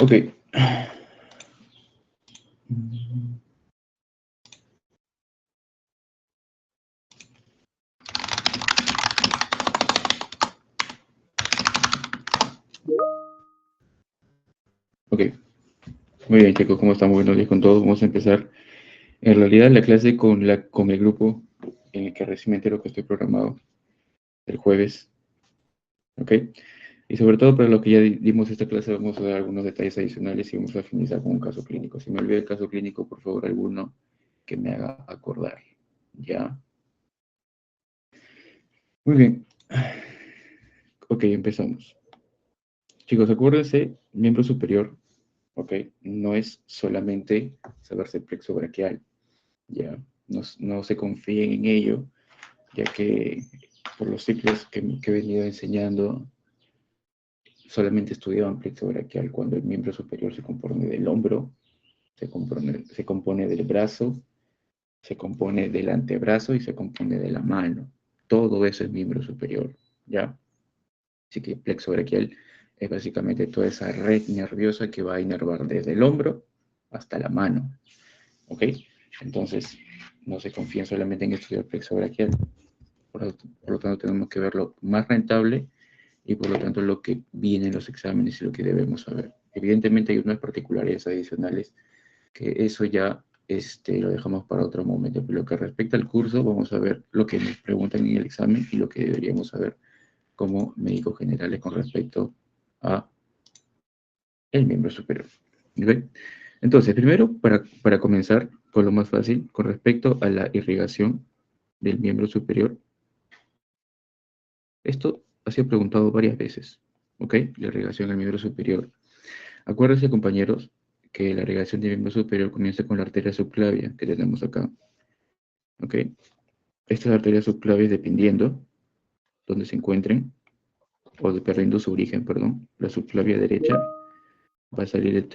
Ok. Ok. Muy bien, chicos, ¿cómo estamos? Buenos días con todos. Vamos a empezar. En realidad, la clase con el grupo en el que recién me entero que estoy programado el jueves. Ok. Y sobre todo para lo que ya dimos esta clase, vamos a dar algunos detalles adicionales y vamos a finalizar con un caso clínico. Si me olvida el caso clínico, por favor, alguno que me haga acordar. ¿Ya? Muy bien. Ok, empezamos. Chicos, acuérdense, miembro superior, ok, no es solamente saberse plexo braquial, ya, no se confíen en ello, ya que por los ciclos que he venido enseñando, solamente estudiaban plexo braquial cuando el miembro superior se compone del hombro, se compone del brazo, se compone del antebrazo y se compone de la mano. Todo eso es miembro superior, ¿ya? Así que plexo braquial es básicamente toda esa red nerviosa que va a inervar desde el hombro hasta la mano. ¿Ok? Entonces, no se confíen solamente en estudiar plexo braquial. Por lo tanto, tenemos que ver lo más rentable y por lo tanto lo que viene en los exámenes y lo que debemos saber. Evidentemente hay unas particularidades adicionales que eso ya lo dejamos para otro momento. Pero lo que respecta al curso, vamos a ver lo que nos preguntan en el examen y lo que deberíamos saber como médicos generales con respecto a el miembro superior. ¿Okay? Entonces, primero, para comenzar con lo más fácil, con respecto a la irrigación del miembro superior, esto ha sido preguntado varias veces, ¿ok? La irrigación del miembro superior. Acuérdense, compañeros, que la irrigación del miembro superior comienza con la arteria subclavia que tenemos acá, ¿ok? Estas arterias subclavias, dependiendo donde se encuentren, o dependiendo su origen, perdón, la subclavia derecha va a salir del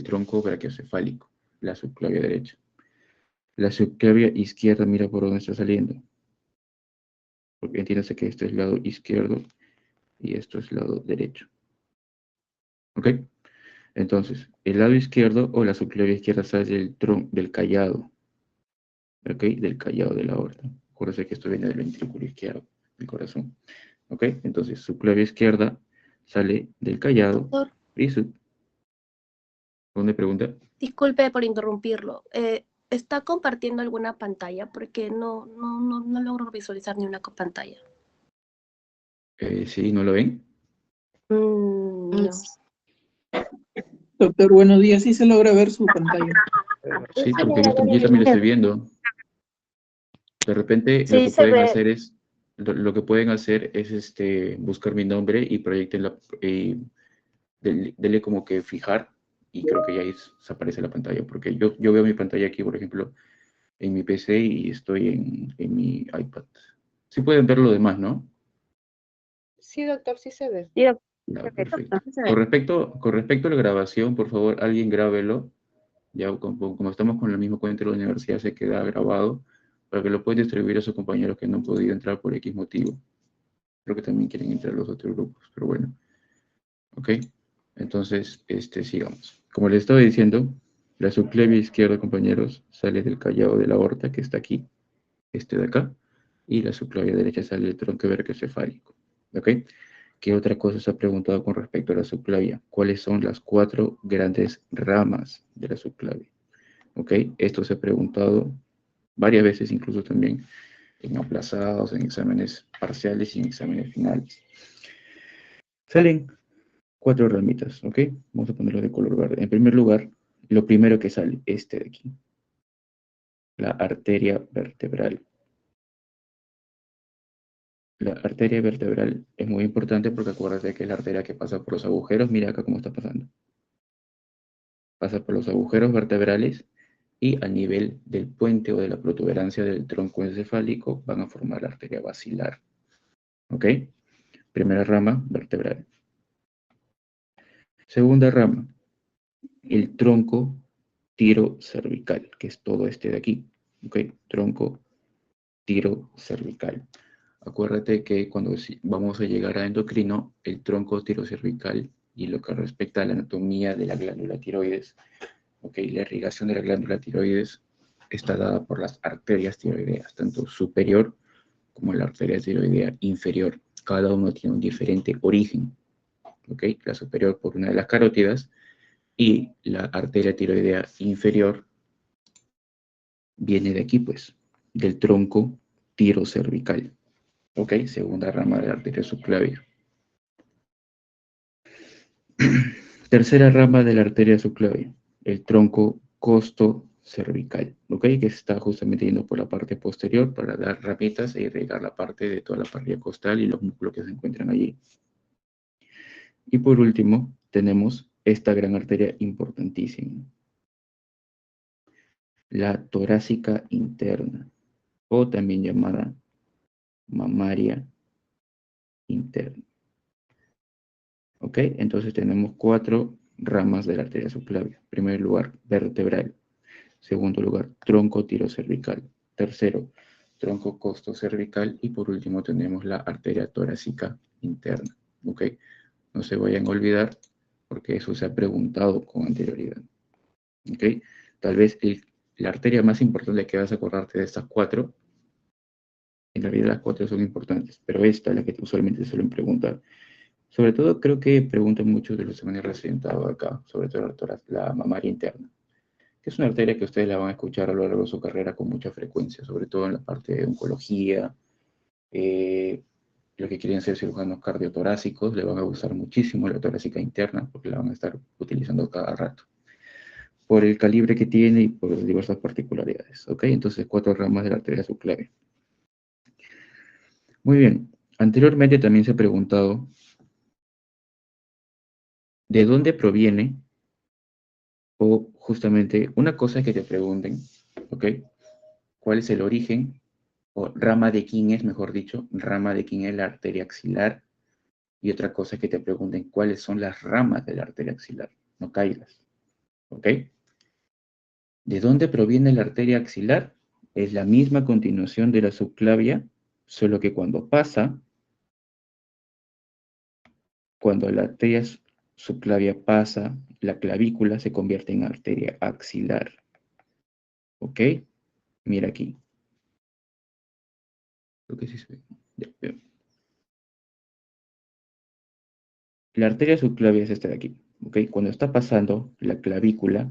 tronco brachiocefálico, la subclavia derecha. La subclavia izquierda, mira por dónde está saliendo. Porque entiéndase que este es el lado izquierdo y esto es el lado derecho. ¿Ok? Entonces, el lado izquierdo o la subclavia izquierda sale del callado. ¿Ok? Del callado de la aorta. Acuérdense que esto viene del ventrículo izquierdo, del corazón. ¿Ok? Entonces, subclavia izquierda sale del callado Doctor, y ¿dónde pregunta? disculpe por interrumpirlo. ¿Está compartiendo alguna pantalla? Porque no logro visualizar ni una pantalla. ¿Sí? ¿No lo ven? No. Doctor, buenos días. Sí se logra ver su pantalla. Sí, porque yo también lo estoy viendo. De repente lo Sí, que se pueden ve. hacer es, lo que pueden hacer es buscar mi nombre y proyecten dele como que fijar y creo que ya ahí se aparece la pantalla, porque yo veo mi pantalla aquí, por ejemplo, en mi PC y estoy en mi iPad. Sí pueden ver lo demás, ¿no? Sí, doctor, sí se ve. Sí, Ya, perfecto. Con respecto a la grabación, por favor, alguien grábelo. Ya como estamos con el mismo cuenta de la universidad, se queda grabado para que lo puedan distribuir a sus compañeros que no han podido entrar por X motivo. Creo que también quieren entrar los otros grupos, pero bueno. ¿Ok? Entonces, sigamos. Como les estaba diciendo, la subclavia izquierda, compañeros, sale del callado de la aorta, que está aquí, este de acá, y la subclavia derecha sale del tronco brachiocefálico. ¿Ok? ¿Qué otra cosa se ha preguntado con respecto a la subclavia? ¿Cuáles son las 4 grandes ramas de la subclavia? ¿Ok? Esto se ha preguntado varias veces, incluso también en aplazados, en exámenes parciales y en exámenes finales. Salen 4 ramitas, ¿ok? Vamos a ponerlo de color verde. En primer lugar, lo primero que sale, este de aquí, la arteria vertebral. La arteria vertebral es muy importante porque acuérdate que es la arteria que pasa por los agujeros. Mira acá cómo está pasando. Pasa por los agujeros vertebrales y a nivel del puente o de la protuberancia del tronco encefálico van a formar la arteria basilar. ¿Ok? Primera rama vertebral. Segunda rama, el tronco tirocervical, que es todo este de aquí. ¿Ok? Tronco tirocervical. Acuérdate que cuando vamos a llegar a endocrino, el tronco tirocervical y lo que respecta a la anatomía de la glándula tiroides, ok, la irrigación de la glándula tiroides está dada por las arterias tiroideas, tanto superior como la arteria tiroidea inferior. Cada uno tiene un diferente origen, ok, la superior por una de las carótidas y la arteria tiroidea inferior viene de aquí, pues, del tronco tirocervical, ok, segunda rama de la arteria subclavia. Tercera rama de la arteria subclavia, el tronco costocervical, ¿ok? Que está justamente yendo por la parte posterior para dar ramitas e irrigar la parte de toda la parrilla costal y los músculos que se encuentran allí. Y por último, tenemos esta gran arteria importantísima, la torácica interna, o también llamada mamaria interna. ¿Ok? Entonces tenemos 4 ramas de la arteria subclavia. En primer lugar, vertebral. Segundo lugar, tronco tirocervical. Tercero, tronco costocervical. Y por último tenemos la arteria torácica interna. ¿Ok? No se vayan a olvidar porque eso se ha preguntado con anterioridad. ¿Ok? Tal vez la arteria más importante que vas a acordarte de estas 4, en realidad las 4 son importantes, pero esta es la que usualmente suelen preguntar. Sobre todo creo que preguntan mucho de los exámenes representados acá, sobre todo la mamaria interna, que es una arteria que ustedes la van a escuchar a lo largo de su carrera con mucha frecuencia, sobre todo en la parte de oncología, los que quieren ser cirujanos cardiotorácicos, le van a gustar muchísimo la torácica interna, porque la van a estar utilizando cada rato, por el calibre que tiene y por las diversas particularidades, ¿ok? Entonces, 4 ramas de la arteria subclavia. Muy bien, anteriormente también se ha preguntado ¿de dónde proviene? O justamente una cosa es que te pregunten, ¿ok? ¿Cuál es el origen? O rama de quién es, mejor dicho, rama de quién es la arteria axilar. Y otra cosa es que te pregunten cuáles son las ramas de la arteria axilar. No caigas, ¿ok? ¿De dónde proviene la arteria axilar? Es la misma continuación de la subclavia, solo que cuando la arteria subclavia pasa, la clavícula se convierte en arteria axilar. ¿Ok? Mira aquí. Creo que sí se ve. Ya, veo. La arteria subclavia es esta de aquí. ¿Ok? Cuando está pasando, la clavícula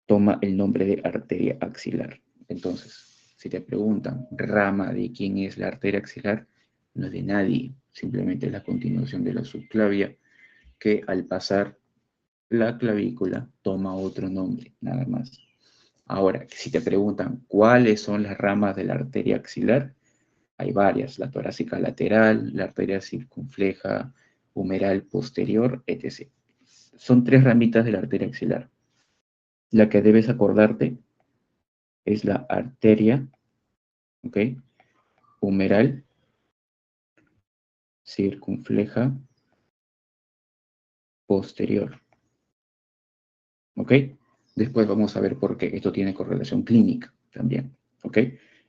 toma el nombre de arteria axilar. Entonces, si te preguntan, rama de quién es la arteria axilar, no es de nadie. Simplemente es la continuación de la subclavia que al pasar la clavícula toma otro nombre, nada más. Ahora, si te preguntan cuáles son las ramas de la arteria axilar, hay varias, la torácica lateral, la arteria circunfleja, humeral posterior, etc. Son 3 ramitas de la arteria axilar. La que debes acordarte es la arteria, ¿ok? Humeral, circunfleja, posterior, ¿ok? Después vamos a ver por qué esto tiene correlación clínica también, ¿ok?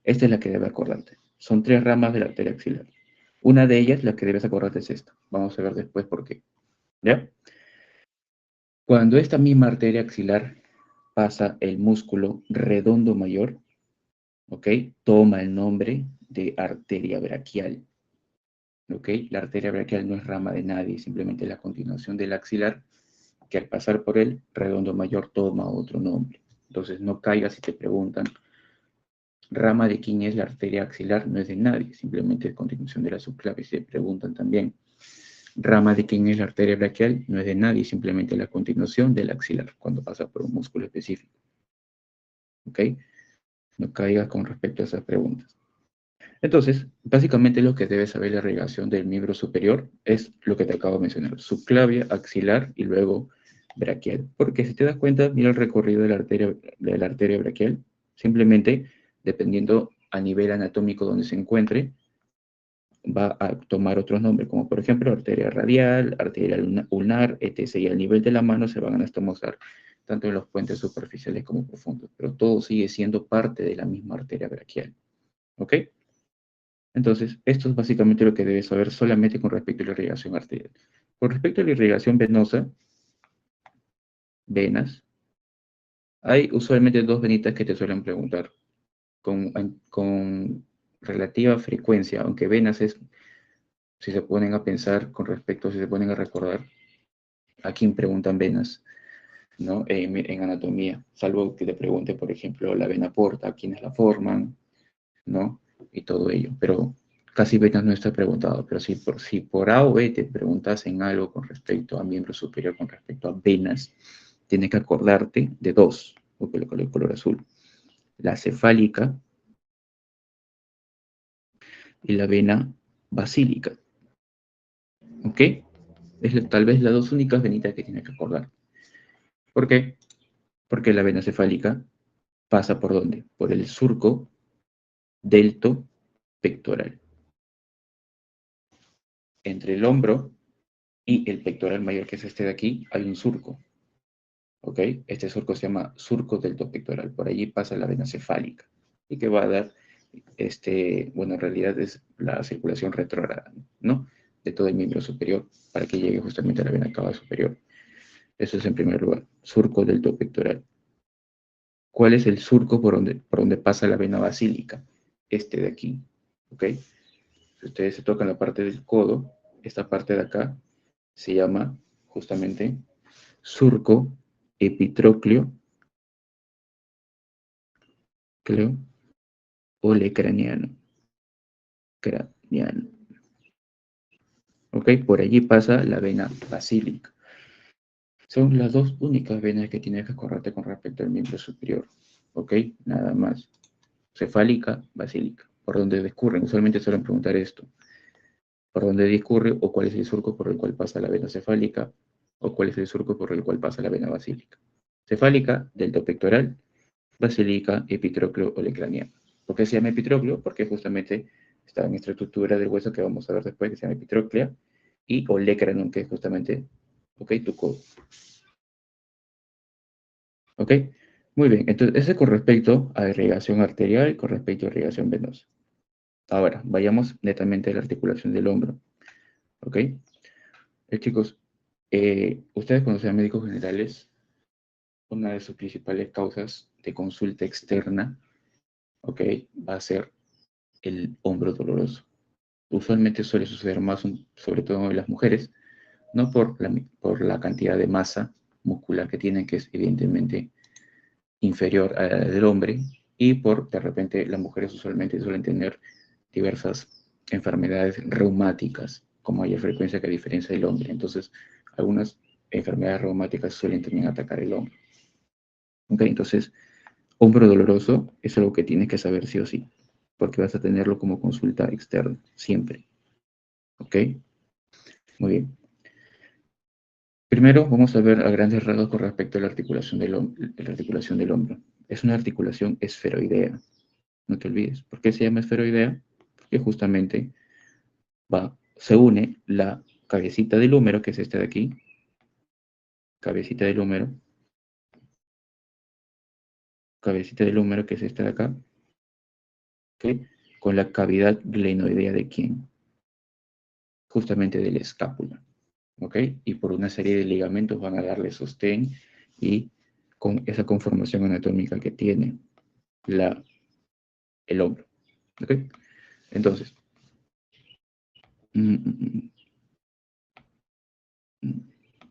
Esta es la que debes acordarte. Son 3 ramas de la arteria axilar. Una de ellas, la que debes acordarte es esta. Vamos a ver después por qué, ¿ya? Cuando esta misma arteria axilar pasa el músculo redondo mayor, ¿ok? Toma el nombre de arteria braquial, ¿ok? La arteria braquial no es rama de nadie, simplemente la continuación del axilar, que al pasar por él, redondo mayor toma otro nombre. Entonces no caigas si te preguntan, rama de quién es la arteria axilar, no es de nadie, simplemente es continuación de la subclavia. Si te preguntan también, rama de quién es la arteria braquial, no es de nadie, simplemente la continuación del axilar, cuando pasa por un músculo específico. ¿Ok? No caigas con respecto a esas preguntas. Entonces, básicamente lo que debes saber de la irrigación del miembro superior es lo que te acabo de mencionar, subclavia, axilar y luego braquial. Porque si te das cuenta, mira el recorrido de la arteria braquial, simplemente dependiendo a nivel anatómico donde se encuentre, va a tomar otros nombres, como por ejemplo arteria radial, arteria ulnar, etc. Y al nivel de la mano se van a anastomosar, tanto en los puentes superficiales como profundos, pero todo sigue siendo parte de la misma arteria braquial. ¿Ok? Entonces, esto es básicamente lo que debes saber solamente con respecto a la irrigación arterial. Con respecto a la irrigación venosa, venas, hay usualmente dos venitas que te suelen preguntar con relativa frecuencia, aunque venas es, si se ponen a pensar con respecto, si se ponen a recordar, a quién preguntan venas, ¿no? En anatomía, salvo que te pregunte, por ejemplo, la vena porta, quiénes la forman, ¿no? Y todo ello, pero casi venas no está preguntado, pero si por A o B te preguntas en algo con respecto a miembro superior, con respecto a venas, tienes que acordarte de dos, o que lo coloco color azul, la cefálica y la vena basílica, ¿ok? Tal vez las dos únicas venitas que tienes que acordar. ¿Por qué? Porque la vena cefálica pasa ¿por dónde? Por el surco delto pectoral. Entre el hombro y el pectoral mayor, que es este de aquí, hay un surco. ¿Ok? Este surco se llama surco deltopectoral. Por allí pasa la vena cefálica. Y que va a dar, bueno, en realidad es la circulación retrógrada, ¿no? De todo el miembro superior, para que llegue justamente a la vena cava superior. Eso es en primer lugar, surco deltopectoral. ¿Cuál es el surco por donde pasa la vena basílica? Este de aquí, ¿ok? Si ustedes se tocan la parte del codo, esta parte de acá se llama justamente surco epitrócleo olecraniano. ¿Ok? Por allí pasa la vena basílica. Son las dos únicas venas que tienes que acordarte con respecto al miembro superior. ¿Ok? Nada más. Cefálica, basílica. Por donde discurren. Usualmente suelen preguntar esto. Por dónde discurre o cuál es el surco por el cual pasa la vena cefálica o cuál es el surco por el cual pasa la vena basílica. Cefálica, delta pectoral, basílica, epitrócleo olecraniano. ¿Por qué se llama epitrócleo? Porque justamente está en esta estructura del hueso que vamos a ver después, que se llama epitróclea, y olecranon, que es justamente, ¿ok? Tu codo. ¿Ok? Muy bien, entonces eso es con respecto a irrigación arterial y con respecto a irrigación venosa. Ahora, vayamos netamente a la articulación del hombro. ¿Ok? Chicos, ustedes cuando sean médicos generales, una de sus principales causas de consulta externa, ¿ok? Va a ser el hombro doloroso. Usualmente suele suceder más, sobre todo en las mujeres, no por la cantidad de masa muscular que tienen, que es evidentemente inferior a la del hombre, y de repente, las mujeres usualmente suelen tener diversas enfermedades reumáticas con mayor frecuencia que a diferencia del hombre. Entonces, algunas enfermedades reumáticas suelen también atacar el hombro. ¿Ok? Entonces, hombro doloroso es algo que tienes que saber sí o sí, porque vas a tenerlo como consulta externa, siempre. ¿Ok? Muy bien. Primero, vamos a ver a grandes rasgos con respecto a la articulación del hombro. Es una articulación esferoidea. No te olvides. ¿Por qué se llama esferoidea? Porque justamente se une la cabecita del húmero, que es esta de aquí, cabecita del húmero, que es esta de acá, ¿ok? Con la cavidad glenoidea de quién? Justamente de la escápula, ¿ok? Y por una serie de ligamentos van a darle sostén y con esa conformación anatómica que tiene el hombro, ¿ok? Entonces,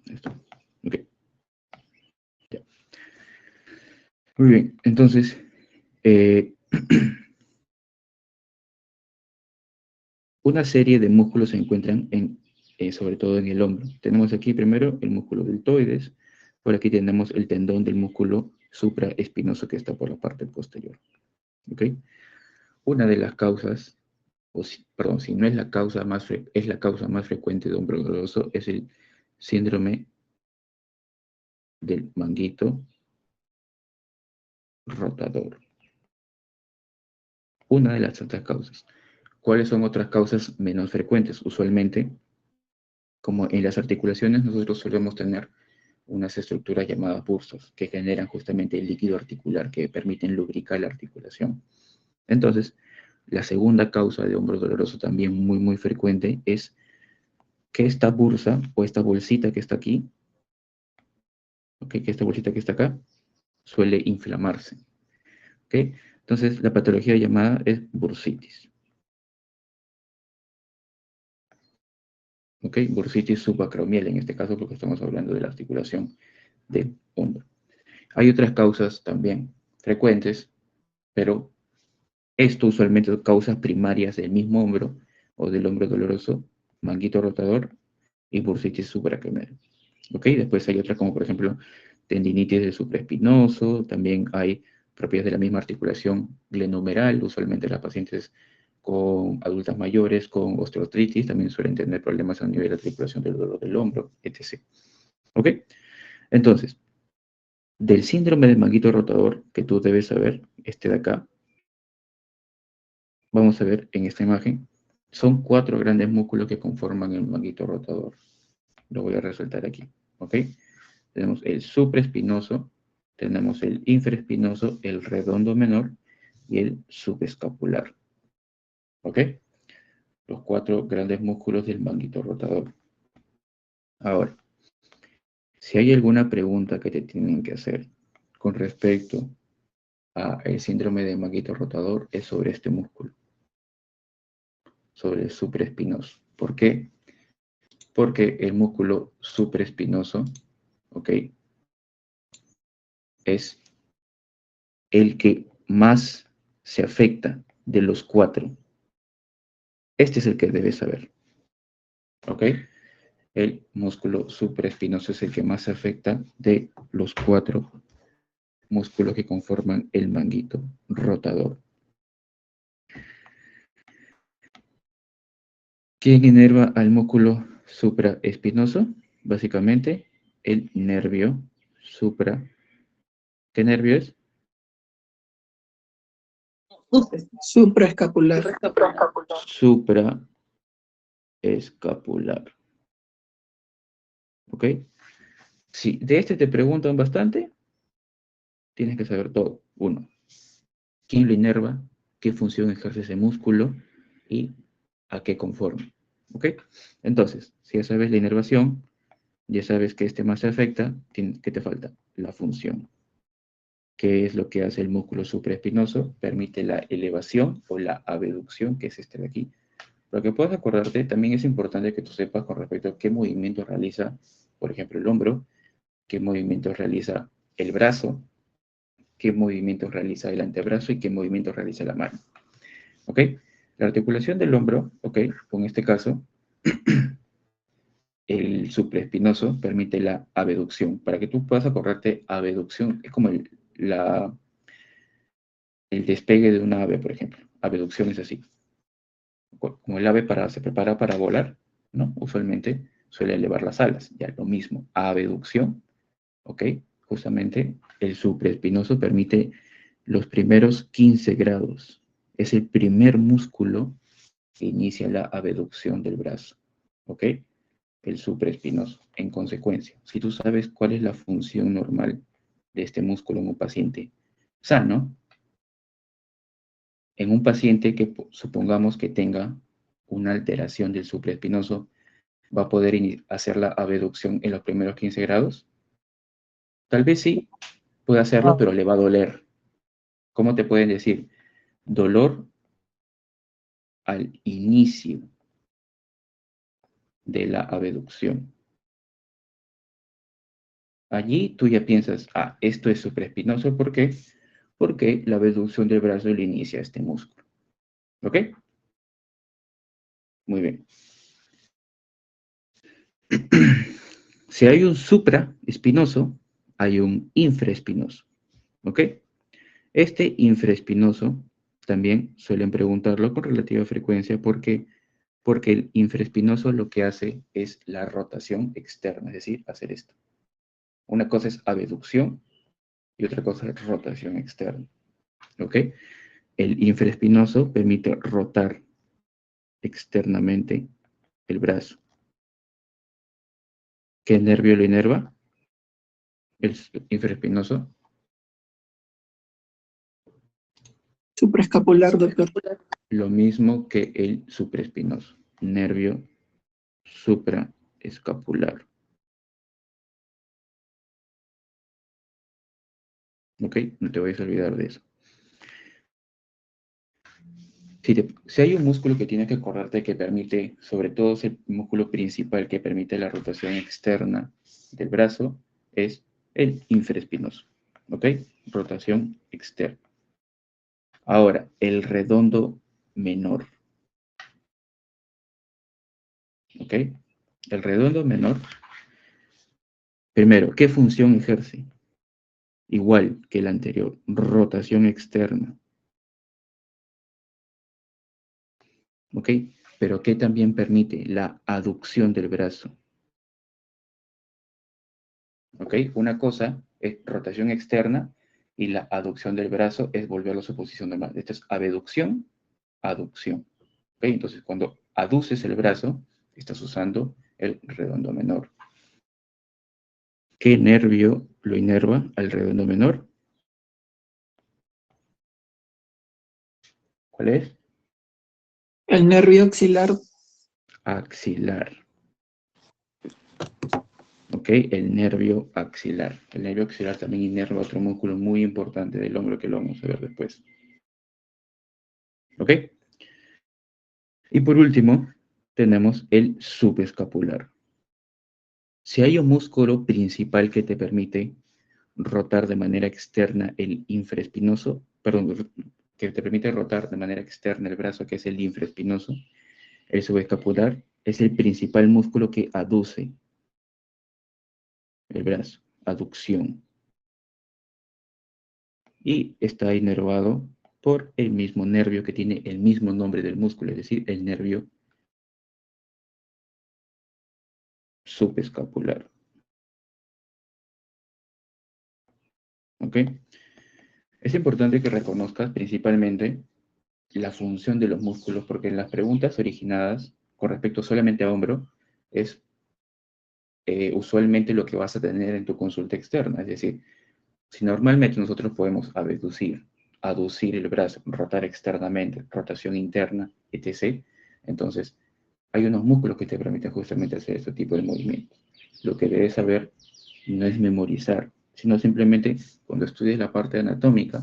esto, ok, ya. Muy bien, entonces, una serie de músculos se encuentran sobre todo en el hombro. Tenemos aquí primero el músculo deltoides, por aquí tenemos el tendón del músculo supraespinoso que está por la parte posterior. ¿Ok? Una de las causas, perdón, si no es la causa es la causa más frecuente de hombro doloroso, es el síndrome del manguito rotador. Una de las tantas causas. ¿Cuáles son otras causas menos frecuentes? Usualmente, como en las articulaciones, nosotros solemos tener unas estructuras llamadas bursos, que generan justamente el líquido articular que permiten lubricar la articulación. Entonces, la segunda causa de hombro doloroso también muy, muy frecuente es que esta bursa o esta bolsita que está aquí, ¿ok? Que esta bolsita que está acá, suele inflamarse, ¿ok? Entonces, la patología llamada es bursitis. ¿Ok? Bursitis subacromial en este caso porque estamos hablando de la articulación del hombro. Hay otras causas también frecuentes, pero esto usualmente son causas primarias del mismo hombro o del hombro doloroso, manguito rotador y bursitis supracromial. ¿Ok? Después hay otras como por ejemplo tendinitis del supraespinoso, también hay propiedades de la misma articulación glenohumeral, usualmente las pacientes con adultas mayores con osteoartritis también suelen tener problemas a nivel de articulación del dolor del hombro, etc. ¿Ok? Entonces, del síndrome del manguito rotador, que tú debes saber, este de acá, vamos a ver en esta imagen, son 4 grandes músculos que conforman el manguito rotador. Lo voy a resaltar aquí, ¿ok? Tenemos el supraespinoso, tenemos el infraespinoso, el redondo menor y el subescapular, ¿ok? Los 4 grandes músculos del manguito rotador. Ahora, si hay alguna pregunta que te tienen que hacer con respecto al síndrome de manguito rotador, es sobre este músculo, sobre el supraespinoso. ¿Por qué? Porque el músculo supraespinoso, ¿ok? Es el que más se afecta de los 4. Este es el que debes saber, ¿ok? El músculo supraespinoso es el que más se afecta de los 4 músculos que conforman el manguito rotador. ¿Quién inerva al músculo supraespinoso? Básicamente, el nervio supra. ¿Qué nervio es? Supraescapular. Supraescapular. ¿Ok? Si de este te preguntan bastante, tienes que saber todo. 1. ¿Quién lo inerva? ¿Qué función ejerce ese músculo? ¿Y a qué conforma? ¿Ok? Entonces, si ya sabes la inervación, ya sabes que este más se afecta, ¿qué te falta? La función. ¿Qué es lo que hace el músculo supraespinoso? Permite la elevación o la abducción, que es este de aquí. Para que puedas acordarte, también es importante que tú sepas con respecto a qué movimientos realiza, por ejemplo, el hombro, qué movimientos realiza el brazo, qué movimientos realiza el antebrazo y qué movimientos realiza la mano. ¿Ok? La articulación del hombro, ¿ok? Con este caso, el supraespinoso permite la abducción. Para que tú puedas acordarte, abducción es como el despegue de una ave, por ejemplo. Abducción es así. Como el ave se prepara para volar, ¿no? Usualmente suele elevar las alas. Ya lo mismo, abducción, ¿ok? Justamente el supraespinoso permite los primeros 15 grados. Es el primer músculo que inicia la abducción del brazo, ¿ok? El supraespinoso. En consecuencia, si tú sabes cuál es la función normal de este músculo en un paciente sano, en un paciente que supongamos que tenga una alteración del supraespinoso, va a poder hacer la abducción en los primeros 15 grados. Tal vez sí, puede hacerlo, pero le va a doler. ¿Cómo te pueden decir? Dolor al inicio de la abducción. Allí tú ya piensas, ah, esto es supraespinoso, ¿por qué? Porque la abducción del brazo le inicia este músculo. ¿Ok? Muy bien. Si hay un supraespinoso, hay un infraespinoso. ¿Ok? Este infraespinoso también suelen preguntarlo con relativa frecuencia porque el infraespinoso lo que hace es la rotación externa, es decir, hacer esto. Una cosa es abducción y otra cosa es rotación externa. ¿Ok? El infraespinoso permite rotar externamente el brazo. ¿Qué nervio lo inerva? El infraespinoso. Supraescapular, doctor. Lo mismo que el supraespinoso. Nervio supraescapular. ¿Ok? No te vayas a olvidar de eso. Si hay un músculo que tienes que acordarte que permite, sobre todo es el músculo principal que permite la rotación externa del brazo, es el infraespinoso. ¿Ok? Rotación externa. Ahora, el redondo menor. ¿Ok? El redondo menor. Primero, ¿qué función ejerce? Igual que el anterior, rotación externa. ¿Ok? Pero ¿qué también permite? La aducción del brazo. ¿Ok? Una cosa es rotación externa y la aducción del brazo es volverlo a su posición normal. Esto es abducción, aducción. ¿Ok? Entonces, cuando aduces el brazo, estás usando el redondo menor. ¿Qué nervio lo inerva al redondo menor? ¿Cuál es? El nervio axilar. Axilar. ¿Ok? El nervio axilar. El nervio axilar también inerva otro músculo muy importante del hombro que lo vamos a ver después. ¿Ok? Y por último, tenemos el subescapular. Si hay un músculo principal que te permite rotar de manera externa el infraespinoso, perdón, que te permite rotar de manera externa el brazo, que es el infraespinoso, el subescapular es el principal músculo que aduce el brazo, aducción. Y está inervado por el mismo nervio que tiene el mismo nombre del músculo, es decir, el nervio subescapular. ¿Ok? Es importante que reconozcas principalmente la función de los músculos, porque en las preguntas originadas con respecto solamente a hombro, es usualmente lo que vas a tener en tu consulta externa. Es decir, si normalmente nosotros podemos aducir el brazo, rotar externamente, rotación interna, etc., entonces hay unos músculos que te permiten justamente hacer este tipo de movimientos. Lo que debes saber no es memorizar, sino simplemente cuando estudies la parte anatómica,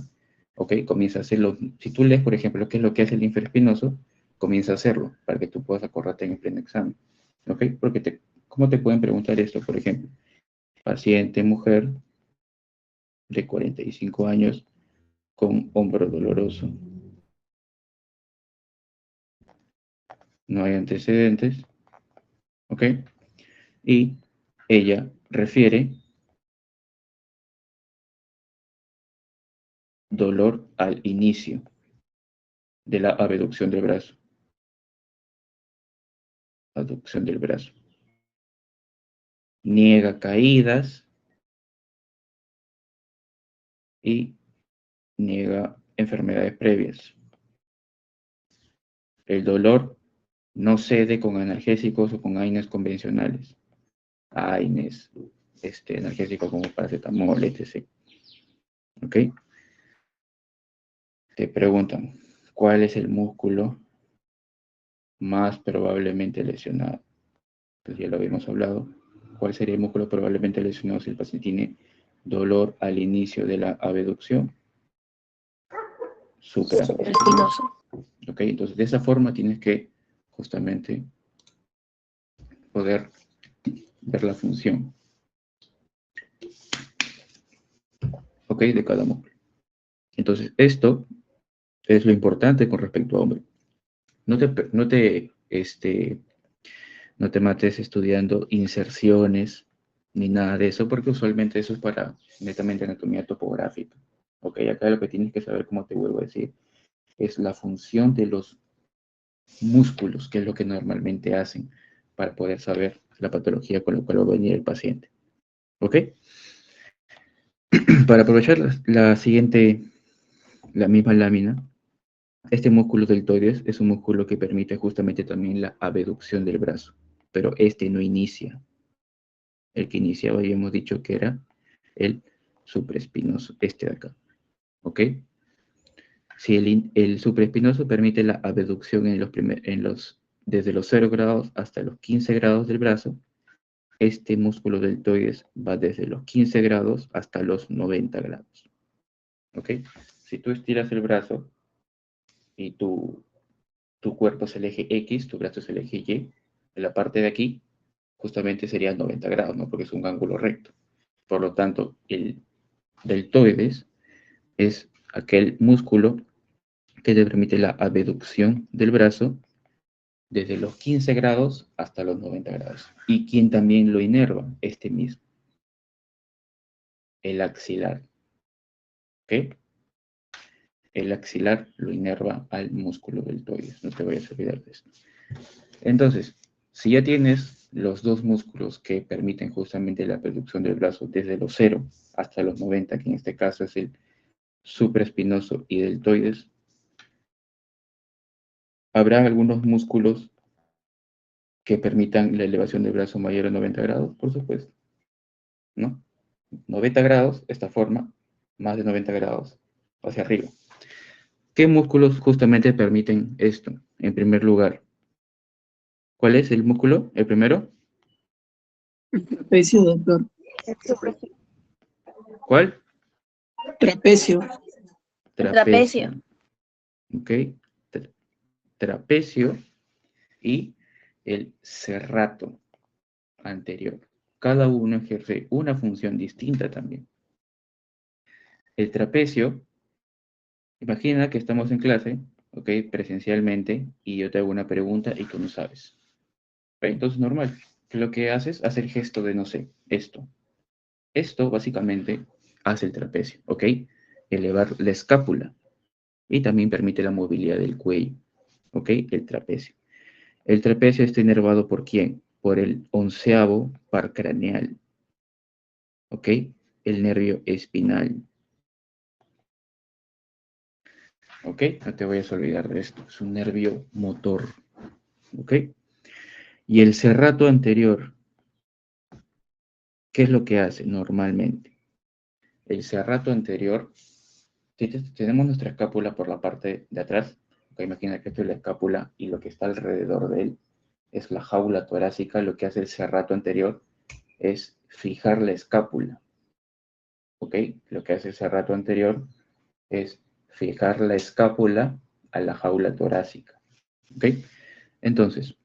¿ok? Comienza a hacerlo. Si tú lees, por ejemplo, qué es lo que hace el infraespinoso, comienza a hacerlo para que tú puedas acordarte en el pleno examen, ¿ok? Porque ¿cómo te pueden preguntar esto, por ejemplo? Paciente, mujer, de 45 años, con hombro doloroso. No hay antecedentes, ¿ok? Y ella refiere dolor al inicio de la abducción del brazo. Aducción del brazo. Niega caídas y niega enfermedades previas. El dolor no cede con analgésicos o con AINES convencionales. AINES, analgésicos como paracetamol, etc. ¿Ok? Te preguntan, ¿cuál es el músculo más probablemente lesionado? Pues ya lo habíamos hablado. ¿Cuál sería el músculo probablemente lesionado si el paciente tiene dolor al inicio de la abducción? Supraespinoso. ¿Ok? Entonces, de esa forma tienes que justamente poder ver la función, ¿ok? De cada músculo. Entonces, esto es lo importante con respecto a hombre. No te mates estudiando inserciones ni nada de eso, porque usualmente eso es para netamente anatomía topográfica. Ok, acá lo que tienes que saber, como te vuelvo a decir, es la función de los músculos, que es lo que normalmente hacen para poder saber la patología con la cual va a venir el paciente. ¿Ok? Para aprovechar la misma lámina, este músculo deltoides es un músculo que permite justamente también la abducción del brazo, pero este no inicia. El que iniciaba, habíamos dicho que era el supraespinoso, este de acá. ¿Ok? Si el supraespinoso permite la abducción en los desde los 0 grados hasta los 15 grados del brazo, este músculo deltoides va desde los 15 grados hasta los 90 grados. ¿Ok? Si tú estiras el brazo y tu cuerpo es el eje X, tu brazo es el eje Y, en la parte de aquí justamente sería 90 grados, ¿no? Porque es un ángulo recto. Por lo tanto, el deltoides es aquel músculo que te permite la abducción del brazo desde los 15 grados hasta los 90 grados. Y quien también lo inerva, este mismo, el axilar. ¿Ok? El axilar lo inerva al músculo deltoides. No te vayas a olvidar de esto. Entonces, si ya tienes los dos músculos que permiten justamente la abducción del brazo desde los 0 hasta los 90, que en este caso es el supraespinoso y deltoides, habrá algunos músculos que permitan la elevación del brazo mayor a 90 grados, por supuesto, ¿no? 90 grados, esta forma, más de 90 grados hacia arriba. ¿Qué músculos justamente permiten esto? En primer lugar, ¿cuál es el músculo? ¿El primero? El trapecio, doctor. ¿Cuál? Trapecio. Trapecio. ¿Ok? Trapecio y el serrato anterior. Cada uno ejerce una función distinta también. El trapecio, imagina que estamos en clase, ¿ok? Presencialmente, y yo te hago una pregunta y tú no sabes. ¿Ok? Entonces, normal. Lo que haces, hacer el gesto de, no sé, esto. Esto, básicamente, hace el trapecio, ¿ok? Elevar la escápula. Y también permite la movilidad del cuello, ¿ok? El trapecio. El trapecio está inervado ¿por quién? Por el 11º par craneal, ¿ok? El nervio espinal. ¿Ok? No te vayas a olvidar de esto. Es un nervio motor. ¿Ok? Y el serrato anterior, ¿qué es lo que hace normalmente? El serrato anterior, tenemos nuestra escápula por la parte de atrás. ¿Ok? Imagina que esto es la escápula y lo que está alrededor de él es la jaula torácica. Lo que hace el serrato anterior es fijar la escápula. ¿Ok? Lo que hace el serrato anterior es fijar la escápula a la jaula torácica. ¿Ok? Entonces,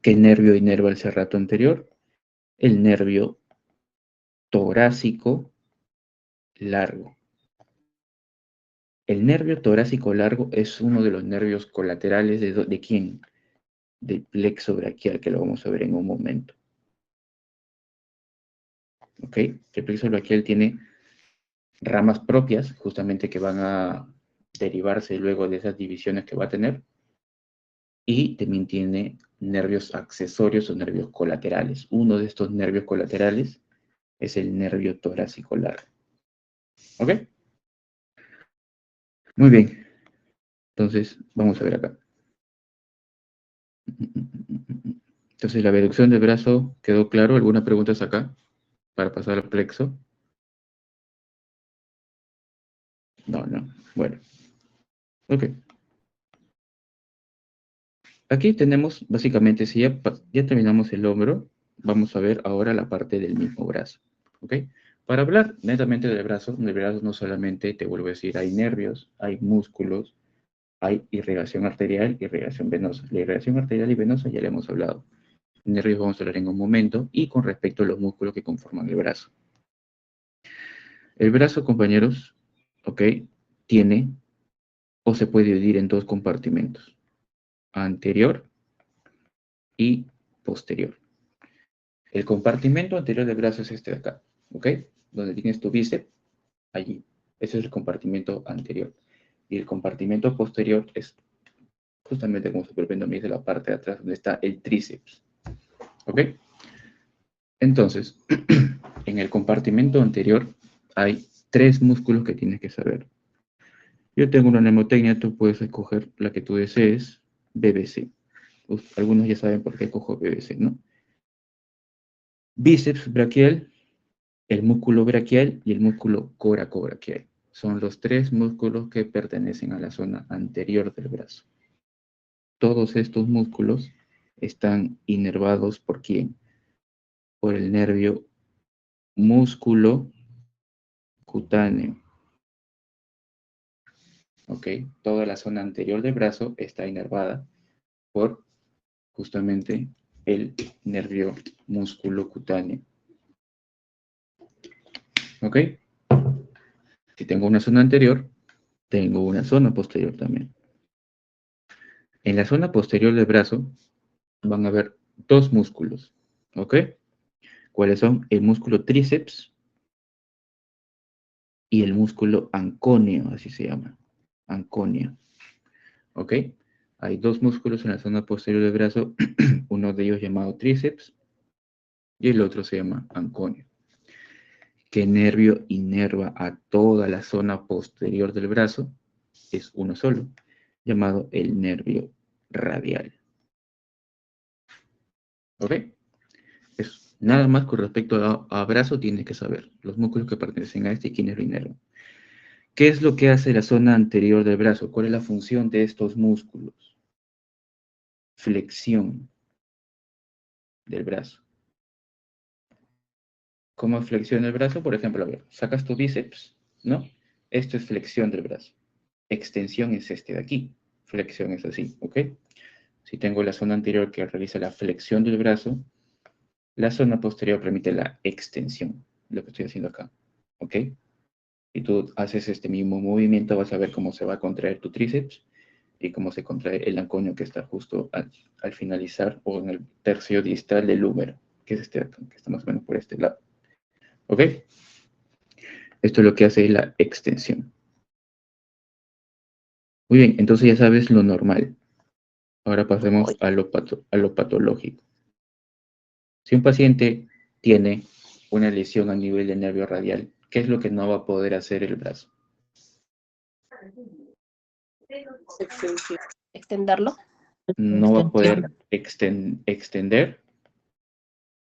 ¿qué nervio inerva el serrato anterior? El nervio torácico largo. El nervio torácico largo es uno de los nervios colaterales ¿de quién? Del plexo braquial, que lo vamos a ver en un momento. ¿Ok? El plexo braquial tiene ramas propias, justamente que van a derivarse luego de esas divisiones que va a tener, y también tiene nervios accesorios o nervios colaterales. Uno de estos nervios colaterales es el nervio torácico largo. ¿Ok? Muy bien. Entonces, vamos a ver acá. Entonces, la abducción del brazo quedó claro. ¿Alguna pregunta acá para pasar al plexo? No, no. Bueno. Ok. Aquí tenemos, básicamente, si ya terminamos el hombro, vamos a ver ahora la parte del mismo brazo. ¿Ok? Para hablar netamente del brazo no solamente, te vuelvo a decir, hay nervios, hay músculos, hay irrigación arterial y irrigación venosa. La irrigación arterial y venosa ya le hemos hablado. Nervios vamos a hablar en un momento, y con respecto a los músculos que conforman el brazo. El brazo, compañeros, ¿ok? Tiene o se puede dividir en dos compartimentos, anterior y posterior. El compartimento anterior del brazo es este de acá, ¿ok? Donde tienes tu bíceps, allí. Ese es el compartimento anterior. Y el compartimento posterior es justamente como se me dice la parte de atrás, donde está el tríceps, ¿ok? Entonces, en el compartimento anterior hay 3 músculos que tienes que saber. Yo tengo una mnemotecnia, tú puedes escoger la que tú desees, BBC. Algunos ya saben por qué cojo BBC, ¿no? Bíceps braquial, el músculo braquial y el músculo coracobraquial. Son los 3 músculos que pertenecen a la zona anterior del brazo. todos estos músculos están inervados ¿por quién? Por el nervio músculo cutáneo. ¿Ok? Toda la zona anterior del brazo está inervada por justamente el nervio músculo cutáneo. ¿Ok? Si tengo una zona anterior, tengo una zona posterior también. En la zona posterior del brazo van a haber dos músculos. ¿Ok? ¿Cuáles son? El músculo tríceps y el músculo anconio, así se llama. Anconio. ¿Ok? Hay dos músculos en la zona posterior del brazo, uno de ellos llamado tríceps y el otro se llama anconio. ¿Qué nervio inerva a toda la zona posterior del brazo? Es uno solo, llamado el nervio radial. ¿Ok? Es nada más con respecto a brazo tienes que saber los músculos que pertenecen a este y quiénes lo inervan. ¿Qué es lo que hace la zona anterior del brazo? ¿Cuál es la función de estos músculos? Flexión del brazo. ¿Cómo flexiona el brazo? Por ejemplo, a ver, sacas tu bíceps, ¿no? Esto es flexión del brazo. Extensión es este de aquí. Flexión es así, ¿ok? Si tengo la zona anterior que realiza la flexión del brazo, la zona posterior permite la extensión, lo que estoy haciendo acá, ¿ok? Si tú haces este mismo movimiento, vas a ver cómo se va a contraer tu tríceps y cómo se contrae el anconio que está justo al finalizar o en el tercio distal del húmero, que es este acá, que está más o menos por este lado, ¿ok? Esto es lo que hace la extensión. Muy bien, entonces ya sabes lo normal. Ahora pasemos a lo patológico. Si un paciente tiene una lesión a nivel del nervio radial, ¿qué es lo que no va a poder hacer el brazo? Extenderlo. No va a poder extender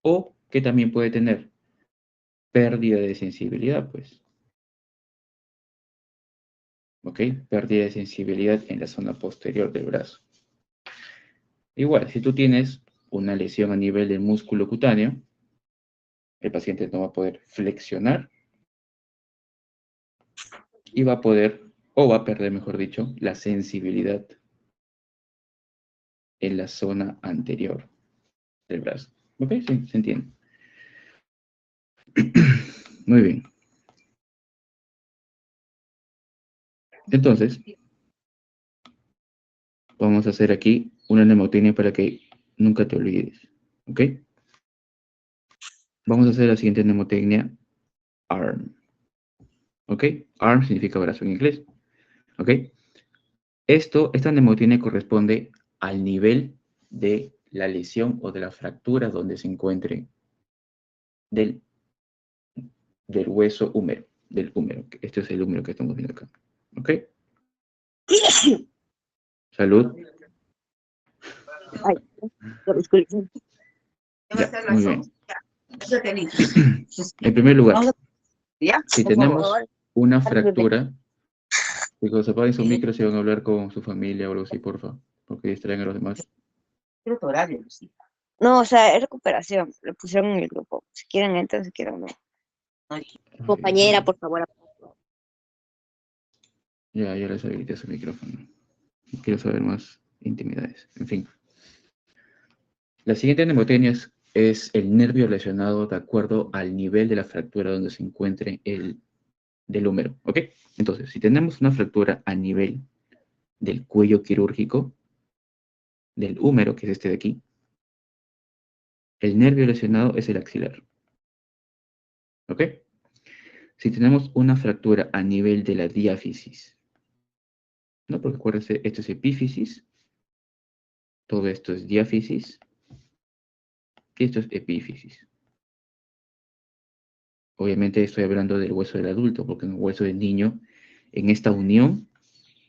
o que también puede tener pérdida de sensibilidad, pues. ¿Ok? Pérdida de sensibilidad en la zona posterior del brazo. Igual, si tú tienes una lesión a nivel del músculo cutáneo, el paciente no va a poder flexionar y va a poder, o va a perder, mejor dicho, la sensibilidad en la zona anterior del brazo. ¿Ok? Sí, se entiende. Muy bien. Entonces, vamos a hacer aquí una mnemotecnia para que nunca te olvides. ¿Ok? Vamos a hacer la siguiente mnemotecnia, ARM. ¿Ok? ARM significa brazo en inglés. ¿Ok? Esta mnemotecnia corresponde al nivel de la lesión o de la fractura donde se encuentre del hueso húmero, del húmero. Este es el húmero que estamos viendo acá. ¿Ok? Salud. Ay, disculpen. Ya, muy bien. En primer lugar, si Por tenemos favor. una fractura, chicos, apaguen su micro si van a hablar con su familia o algo así, porfa, porque distraen a los demás. No, o sea, es recuperación. Lo pusieron en el grupo. Si quieren, entran, si quieren, no. Compañera, por favor. Ya les habilité su micrófono. Quiero saber más intimidades. En fin. La siguiente mnemotecnia es el nervio lesionado de acuerdo al nivel de la fractura donde se encuentre el del húmero. ¿Ok? Entonces, si tenemos una fractura a nivel del cuello quirúrgico, del húmero, que es este de aquí, el nervio lesionado es el axilar. ¿Ok? Si tenemos una fractura a nivel de la diáfisis, ¿no? Porque acuérdense, esto es epífisis, todo esto es diáfisis, y esto es epífisis. Obviamente estoy hablando del hueso del adulto, porque en el hueso del niño, en esta unión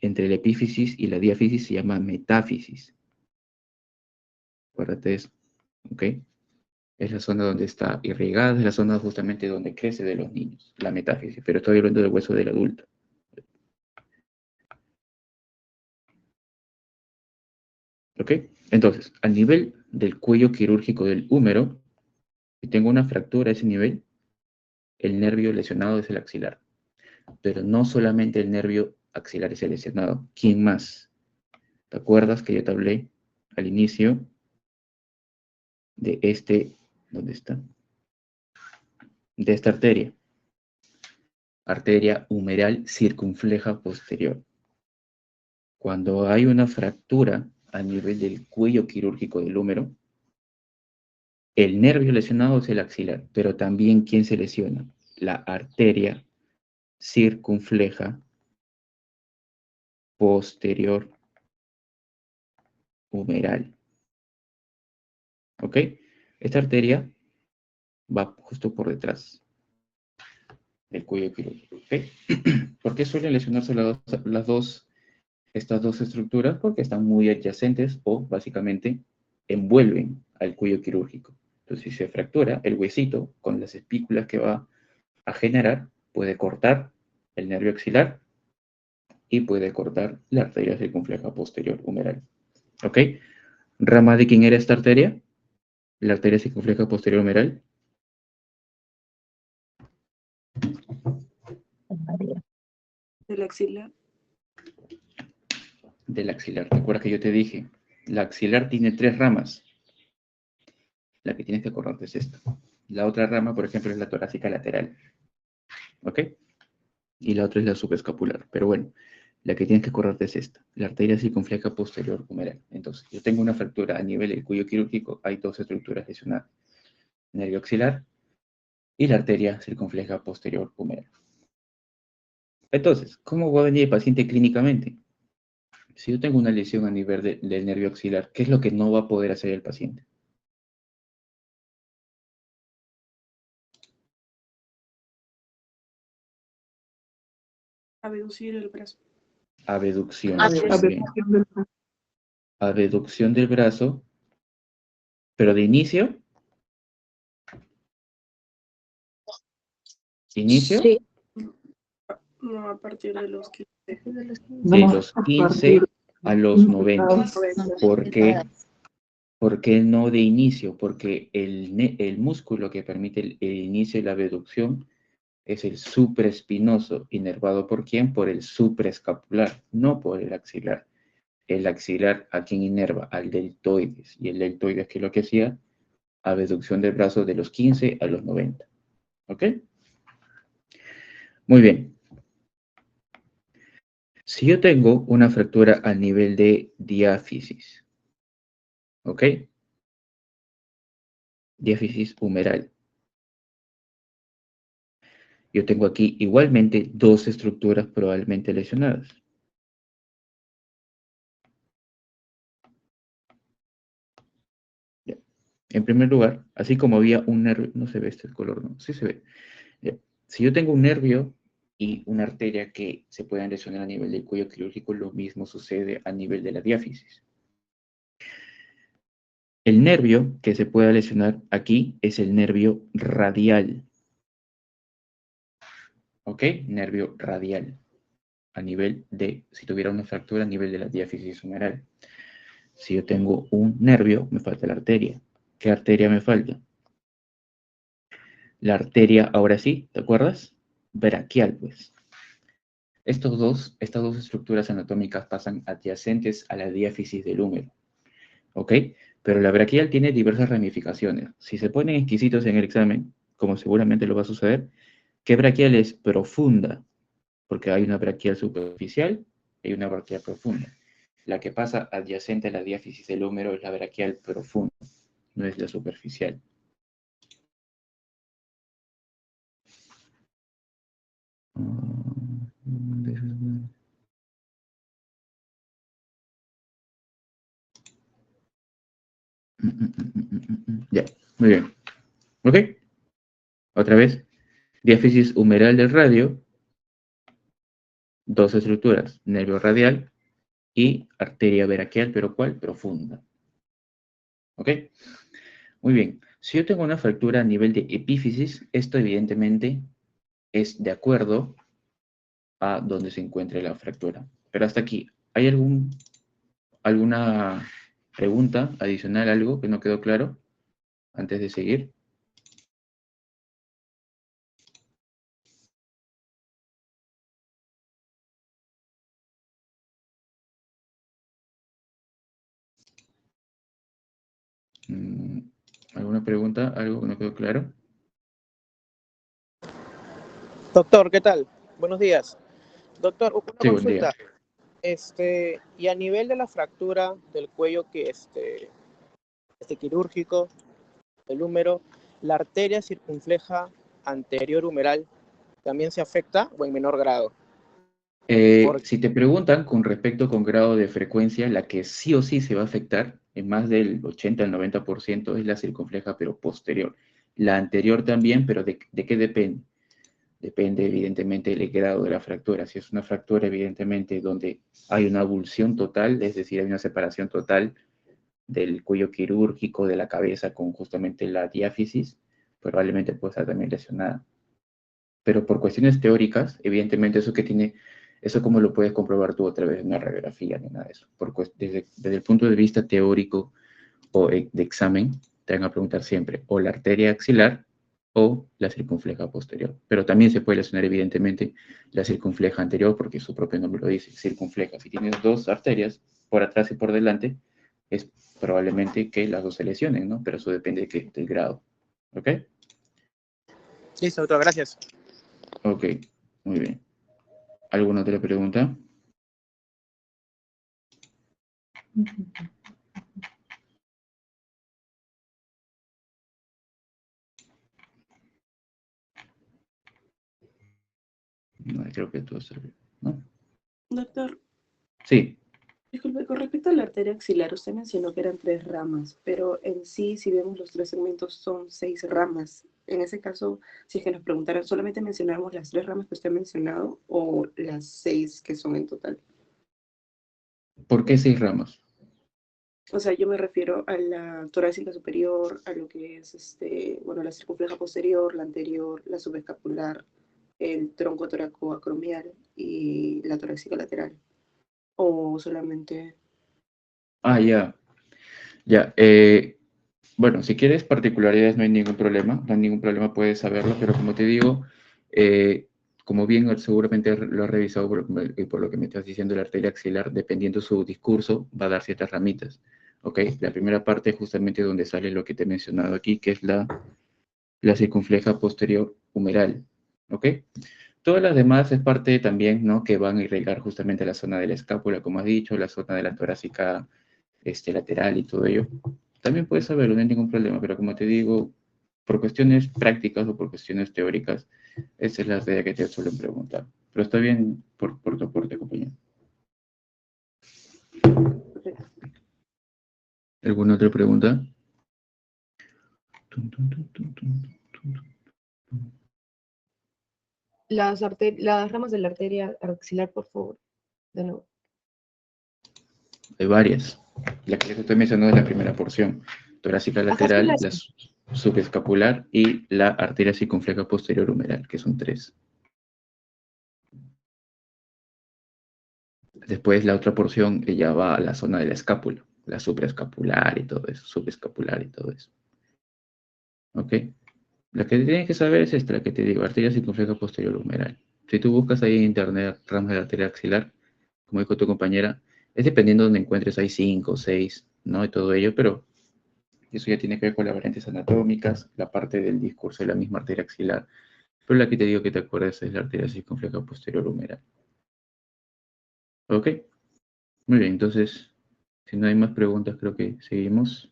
entre la epífisis y la diáfisis se llama metáfisis. Acuérdate eso, ¿ok? Es la zona donde está irrigada, es la zona justamente donde crece de los niños, la metáfisis, pero estoy hablando del hueso del adulto. ¿Ok? Entonces, al nivel del cuello quirúrgico del húmero, si tengo una fractura a ese nivel, el nervio lesionado es el axilar. Pero no solamente el nervio axilar es el lesionado. ¿Quién más? ¿Te acuerdas que yo te hablé al inicio de ¿dónde está? De esta arteria. Arteria humeral circunfleja posterior. Cuando hay una fractura a nivel del cuello quirúrgico del húmero, el nervio lesionado es el axilar, pero también ¿quién se lesiona? La arteria circunfleja posterior humeral. ¿Ok? Esta arteria va justo por detrás del cuello quirúrgico. ¿Ok? ¿Por qué suelen lesionarse estas dos estructuras? Porque están muy adyacentes o básicamente envuelven al cuello quirúrgico. Entonces, si se fractura el huesito con las espículas que va a generar, puede cortar el nervio axilar y puede cortar la arteria circunfleja posterior humeral. ¿Ok? ¿Rama de quién era esta arteria? La arteria circunfleja posterior humeral. Del axilar. Del axilar. ¿Te acuerdas que yo te dije? La axilar tiene 3 ramas. La que tienes que acordarte es esta. La otra rama, por ejemplo, es la torácica lateral. ¿Ok? Y la otra es la subescapular. Pero bueno, la que tienes que acordarte es esta. La arteria circunfleja posterior humeral. Entonces, yo tengo una fractura a nivel del cuello quirúrgico. Hay 2 estructuras lesionadas. Nervio axilar y la arteria circunfleja posterior humeral. Entonces, ¿cómo va a venir el paciente clínicamente? Si yo tengo una lesión a nivel del nervio axilar, ¿qué es lo que no va a poder hacer el paciente? Abducir el brazo. Abducción. Abducción. Muy bien. Abducción del brazo, pero de inicio. ¿Inicio? Sí. No, a partir de los 15. De los 15 a los 90. ¿Por qué? ¿Por qué no de inicio? Porque el músculo que permite el inicio de la abducción es el supraespinoso, inervado ¿por quién? Por el supraescapular, no por el axilar. El axilar, ¿a quién inerva? Al deltoides. Y el deltoides, ¿qué es lo que hacía? Abducción del brazo de los 15 a los 90. ¿Ok? Muy bien. Si yo tengo una fractura a nivel de diáfisis, ¿ok? Diáfisis humeral. Yo tengo aquí igualmente 2 estructuras probablemente lesionadas. Ya. En primer lugar, así como había un nervio, no se ve este color, ¿no? Sí se ve. Ya. Si yo tengo un nervio y una arteria que se puedan lesionar a nivel del cuello quirúrgico, lo mismo sucede a nivel de la diáfisis. El nervio que se pueda lesionar aquí es el nervio radial. ¿Ok? Nervio radial. A nivel de, si tuviera una fractura a nivel de la diáfisis humeral. Si yo tengo un nervio, me falta la arteria. ¿Qué arteria me falta? La arteria, ahora sí, ¿te acuerdas? Braquial, pues. Estas dos estructuras anatómicas pasan adyacentes a la diáfisis del húmero. ¿Ok? Pero la braquial tiene diversas ramificaciones. Si se ponen exquisitos en el examen, como seguramente lo va a suceder, ¿qué braquial es profunda? Porque hay una braquial superficial y una braquial profunda. La que pasa adyacente a la diáfisis del húmero es la braquial profunda, no es la superficial. Ya, muy bien. ¿Ok? Otra vez. Diáfisis humeral del radio. 2 estructuras. Nervio radial y arteria braquial, pero ¿cuál? Profunda. ¿Ok? Muy bien. Si yo tengo una fractura a nivel de epífisis, esto evidentemente es de acuerdo a donde se encuentre la fractura. Pero hasta aquí, ¿hay alguna pregunta adicional, algo que no quedó claro antes de seguir? ¿Alguna pregunta? ¿Algo que no quedó claro? Doctor, ¿qué tal? Buenos días. Doctor, una Sí, buen día. consulta. Y a nivel de la fractura del cuello quirúrgico, el húmero, ¿la arteria circunfleja anterior humeral también se afecta o en menor grado? Si te preguntan con respecto con grado de frecuencia, la que sí o sí se va a afectar, en más del 80 al 90%, es la circunfleja, pero posterior. La anterior también, pero ¿de qué depende? Depende evidentemente del grado de la fractura. Si es una fractura evidentemente donde hay una abulsión total, es decir, hay una separación total del cuello quirúrgico, de la cabeza con justamente la diáfisis, probablemente puede estar también lesionada. Pero por cuestiones teóricas, evidentemente eso cómo lo puedes comprobar tú a través de una radiografía ni nada de eso. Desde el punto de vista teórico o de examen, te van a preguntar siempre o la arteria axilar o la circunfleja posterior. Pero también se puede lesionar evidentemente la circunfleja anterior porque su propio nombre lo dice, circunfleja. Si tienes dos arterias, por atrás y por delante, es probablemente que las dos se lesionen, ¿no? Pero eso depende del grado. ¿Ok? Listo, doctor, gracias. Ok, muy bien. ¿Alguna otra pregunta? No, creo que todo está bien, ¿no? Doctor, Sí, disculpe, con respecto a la arteria axilar, usted mencionó que eran 3 ramas, pero en sí, si vemos los 3 segmentos, son 6 ramas. En ese caso, si es que nos preguntaran, ¿solamente mencionamos las 3 ramas que usted ha mencionado o las 6 que son en total? ¿por qué 6 ramas? O sea, yo me refiero a la torácica superior, a lo que es bueno, la circunfleja posterior, la anterior, la subescapular, el tronco toracoacromial y la torácica lateral. O solamente. Ah, ya, ya. Bueno, si quieres particularidades no hay ningún problema, no hay ningún problema, puedes saberlo, pero como te digo, como bien seguramente lo has revisado por lo que me estás diciendo, la arteria axilar, dependiendo su discurso, va a dar ciertas ramitas, ¿ok? La primera parte es justamente donde sale lo que te he mencionado aquí, que es la circunfleja posterior humeral, ¿ok? Todas las demás es parte también, ¿no? Que van a irrigar justamente la zona de la escápula, como has dicho, la zona de la torácica lateral y todo ello. También puedes saberlo, no hay ningún problema, pero como te digo, por cuestiones prácticas o por cuestiones teóricas, esa es la idea que te suelen preguntar. Pero está bien por tu aporte, compañero. ¿Alguna otra pregunta? Las ramas de la arteria axilar, por favor. De nuevo. Hay varias. La que les estoy mencionando es la primera porción. Torácica lateral, la subescapular y la arteria circunfleja posterior humeral, que son 3. Después la otra porción ya va a la zona de la escápula, la supraescapular y todo eso, subescapular y todo eso. ¿Ok? La que tienes que saber es esta, la que te digo, arteria circunfleja posterior humeral. Si tú buscas ahí en internet ramas de la arteria axilar, como dijo tu compañera, es dependiendo de donde encuentres, hay 5 o 6, ¿no? Y todo ello, pero eso ya tiene que ver con las variantes anatómicas, la parte del discurso de la misma arteria axilar. Pero la que te digo que te acuerdas es la arteria circunfleja posterior humeral. ¿Ok? Muy bien, entonces, si no hay más preguntas, creo que seguimos.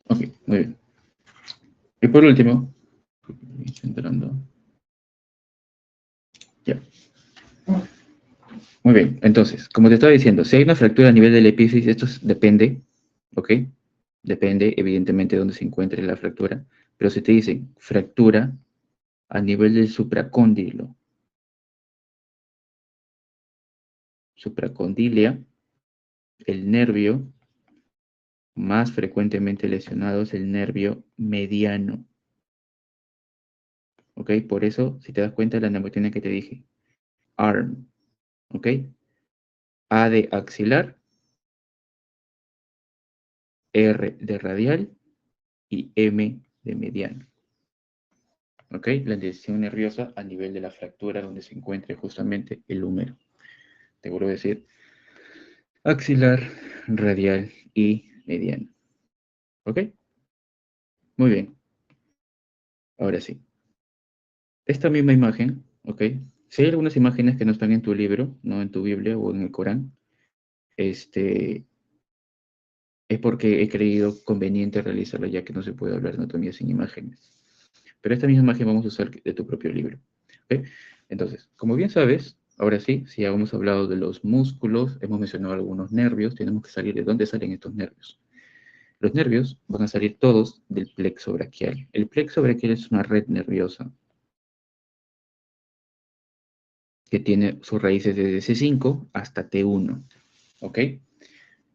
Ok, muy bien. Y por último, entrando. Ya. Muy bien, entonces, como te estaba diciendo, si hay una fractura a nivel del epífisis, esto depende, ¿ok? Depende, evidentemente, de dónde se encuentre la fractura. Pero si te dicen fractura a nivel del supracóndilo, supracondilia, el nervio más frecuentemente lesionado es el nervio mediano. ¿Ok? Por eso, si te das cuenta de la mnemotécnica que te dije, ARM. ¿Ok? A de axilar, R de radial y M de mediano. ¿Ok? La lesión nerviosa a nivel de la fractura donde se encuentre justamente el húmero. Te vuelvo a decir, axilar, radial y mediano. ¿Ok? Muy bien. Ahora sí. Esta misma imagen, ¿ok? Si hay algunas imágenes que no están en tu libro, no en tu Biblia o en el Corán, es porque he creído conveniente realizarlo ya que no se puede hablar de anatomía sin imágenes. Pero esta misma imagen vamos a usar de tu propio libro. ¿Ok? Entonces, como bien sabes, ahora sí, si ya hemos hablado de los músculos, hemos mencionado algunos nervios, tenemos que salir de dónde salen estos nervios. Los nervios van a salir todos del plexo braquial. El plexo braquial es una red nerviosa que tiene sus raíces desde C5 hasta T1. ¿Ok?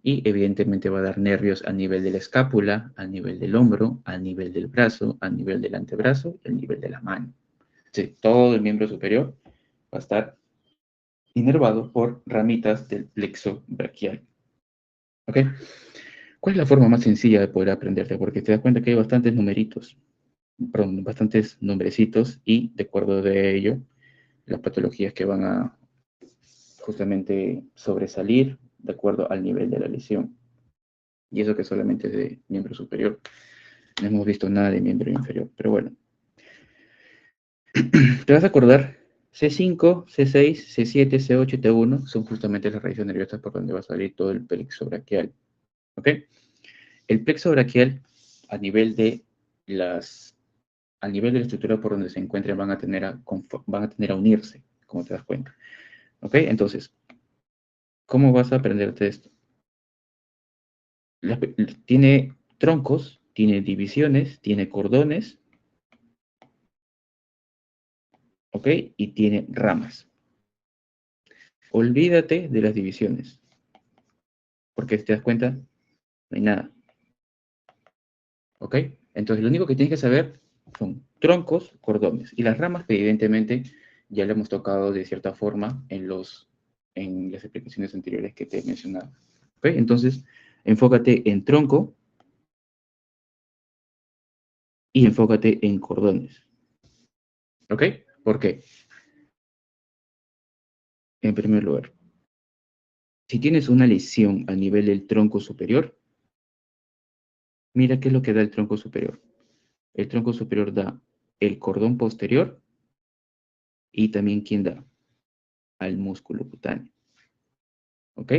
Y evidentemente va a dar nervios a nivel de la escápula, a nivel del hombro, a nivel del brazo, a nivel del antebrazo y a nivel de la mano. Sí, todo el miembro superior va a estar inervado por ramitas del plexo braquial. ¿Ok? ¿Cuál es la forma más sencilla de poder aprenderte? Porque te das cuenta que hay bastantes numeritos, perdón, bastantes nombrecitos y de acuerdo de ello, las patologías que van a justamente sobresalir de acuerdo al nivel de la lesión. Y eso que solamente es de miembro superior. No hemos visto nada de miembro inferior, pero bueno. ¿Te vas a acordar? C5, C6, C7, C8 y T1 son justamente las raíces nerviosas por donde va a salir todo el plexo braquial. ¿Ok? El plexo braquial, a nivel de la estructura por donde se encuentren, van a tener a unirse, como te das cuenta. ¿Ok? Entonces, ¿cómo vas a aprenderte esto? Tiene troncos, tiene divisiones, tiene cordones, ¿ok? Y tiene ramas. Olvídate de las divisiones, porque si te das cuenta, no hay nada. ¿Ok? Entonces, lo único que tienes que saber son troncos, cordones. Y las ramas, que evidentemente ya lo hemos tocado de cierta forma en las explicaciones anteriores que te he mencionado. ¿Ok? Entonces, enfócate en tronco y enfócate en cordones. ¿Ok? ¿Por qué? En primer lugar, si tienes una lesión a nivel del tronco superior, mira qué es lo que da el tronco superior. El tronco superior da el cordón posterior y también ¿quién da? Al músculo cutáneo. ¿Ok?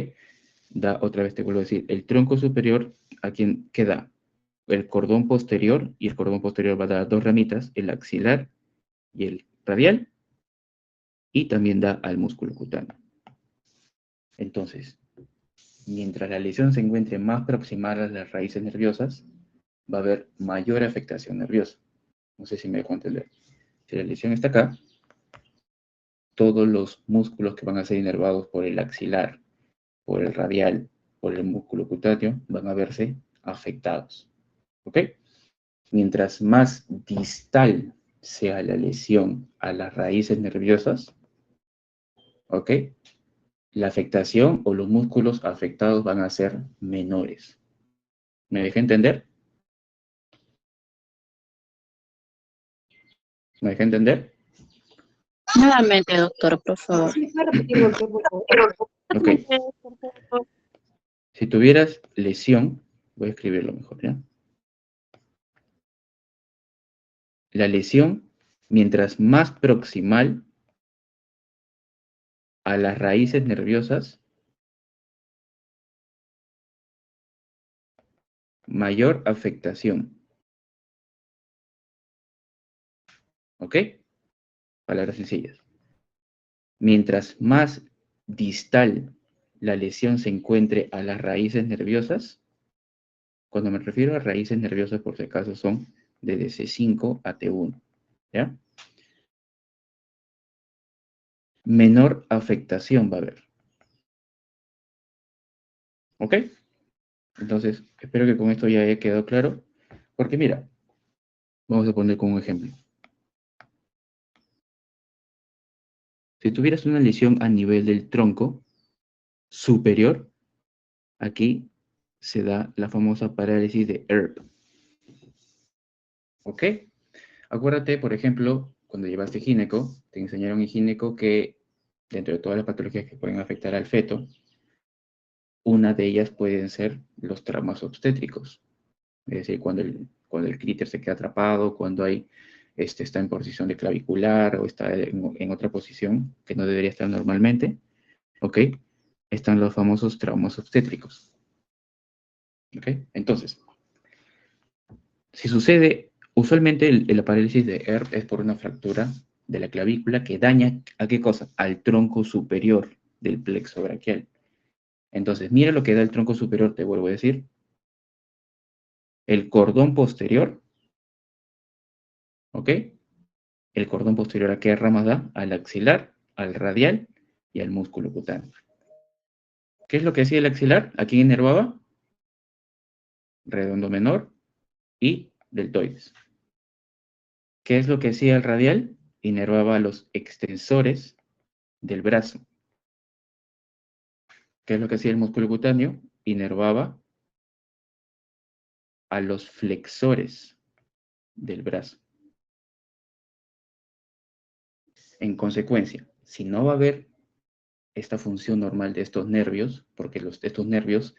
Da, otra vez te vuelvo a decir, el tronco superior, ¿a quién queda? El cordón posterior, y el cordón posterior va a dar dos ramitas, el axilar y el radial, y también da al músculo cutáneo. Entonces, mientras la lesión se encuentre más proximada a las raíces nerviosas, va a haber mayor afectación nerviosa. No sé si me dejo entender. Si la lesión está acá, todos los músculos que van a ser inervados por el axilar, por el radial, por el músculo cutáneo, van a verse afectados. ¿Ok? Mientras más distal sea la lesión a las raíces nerviosas, ¿ok? La afectación o los músculos afectados van a ser menores. ¿Me dejé entender? ¿Me dejé entender? Nuevamente, doctor, por favor. Sí, puede repetir, doctor, por favor. Ok. Si tuvieras lesión, voy a escribirlo mejor, ¿ya? La lesión, mientras más proximal a las raíces nerviosas, mayor afectación. ¿Ok? Palabras sencillas. Mientras más distal la lesión se encuentre a las raíces nerviosas, cuando me refiero a raíces nerviosas, por si acaso, son desde C5 a T1, ¿ya? Menor afectación va a haber. ¿Ok? Entonces, espero que con esto ya haya quedado claro. Porque mira, vamos a poner como un ejemplo. Si tuvieras una lesión a nivel del tronco superior, aquí se da la famosa parálisis de Earp. ¿Ok? Acuérdate, por ejemplo, cuando llevaste gineco, te enseñaron en gineco que dentro de todas las patologías que pueden afectar al feto, una de ellas pueden ser los traumas obstétricos. Es decir, cuando el clíter se queda atrapado, cuando está en posición de clavicular o está en otra posición que no debería estar normalmente, ¿ok? Están los famosos traumas obstétricos. ¿Ok? Entonces, si sucede, usualmente la parálisis de Earp es por una fractura de la clavícula que daña, ¿a qué cosa? Al tronco superior del plexo braquial. Entonces, mira lo que da el tronco superior, te vuelvo a decir. El cordón posterior, ¿ok? El cordón posterior, ¿a qué ramas da? Al axilar, al radial y al músculo cutáneo. ¿Qué es lo que hacía el axilar? ¿A quién inervaba? Redondo menor y deltoides. ¿Qué es lo que hacía el radial? Inervaba a los extensores del brazo. ¿Qué es lo que hacía el músculo cutáneo? Inervaba a los flexores del brazo. En consecuencia, si no va a haber esta función normal de estos nervios, porque estos nervios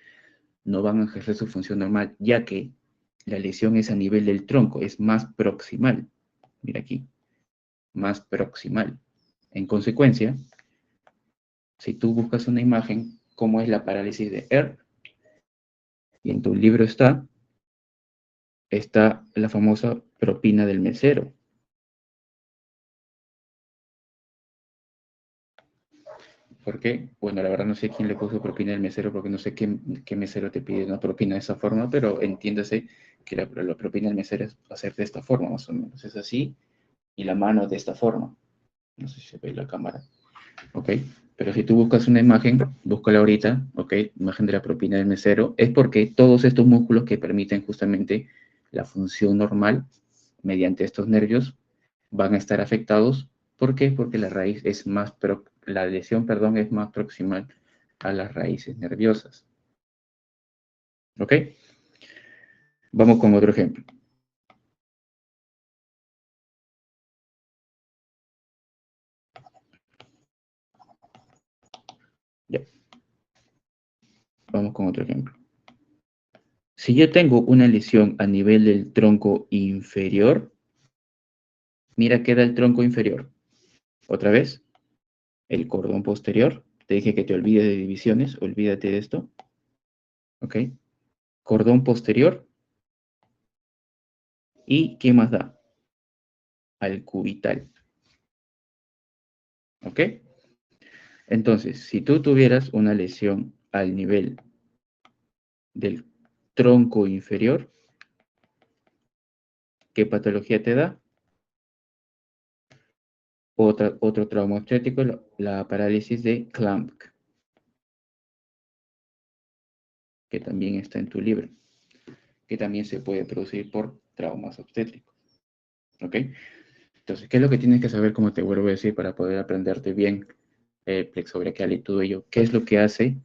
no van a ejercer su función normal, ya que la lesión es a nivel del tronco, es más proximal. Mira aquí, más proximal. En consecuencia, si tú buscas una imagen, ¿cómo es la parálisis de Earp? Y en tu libro está la famosa propina del mesero. ¿Por qué? Bueno, la verdad no sé quién le puso propina del mesero, porque no sé qué mesero te pide una propina de esa forma, pero entiéndase que la propina del mesero es hacer de esta forma, más o menos. Es así, y la mano de esta forma. No sé si se ve la cámara. ¿Ok? Pero si tú buscas una imagen, búscala ahorita, ¿ok? Imagen de la propina del mesero, es porque todos estos músculos que permiten justamente la función normal mediante estos nervios van a estar afectados. ¿Por qué? Porque la lesión, perdón, es más proximal a las raíces nerviosas. ¿Ok? Vamos con otro ejemplo. Ya. Vamos con otro ejemplo. Si yo tengo una lesión a nivel del tronco inferior, mira qué da el tronco inferior. Otra vez, el cordón posterior. Te dije que te olvides de divisiones, olvídate de esto. ¿Ok? Cordón posterior. ¿Y qué más da? Al cubital. ¿Ok? Entonces, si tú tuvieras una lesión al nivel del tronco inferior, ¿qué patología te da? Otro trauma obstétrico, la parálisis de Clamp, que también está en tu libro, que también se puede producir por traumas obstétricos. ¿Ok? Entonces, ¿qué es lo que tienes que saber, como te vuelvo a decir, para poder aprenderte bien el plexo braquial y todo ello? ¿Qué es lo que hace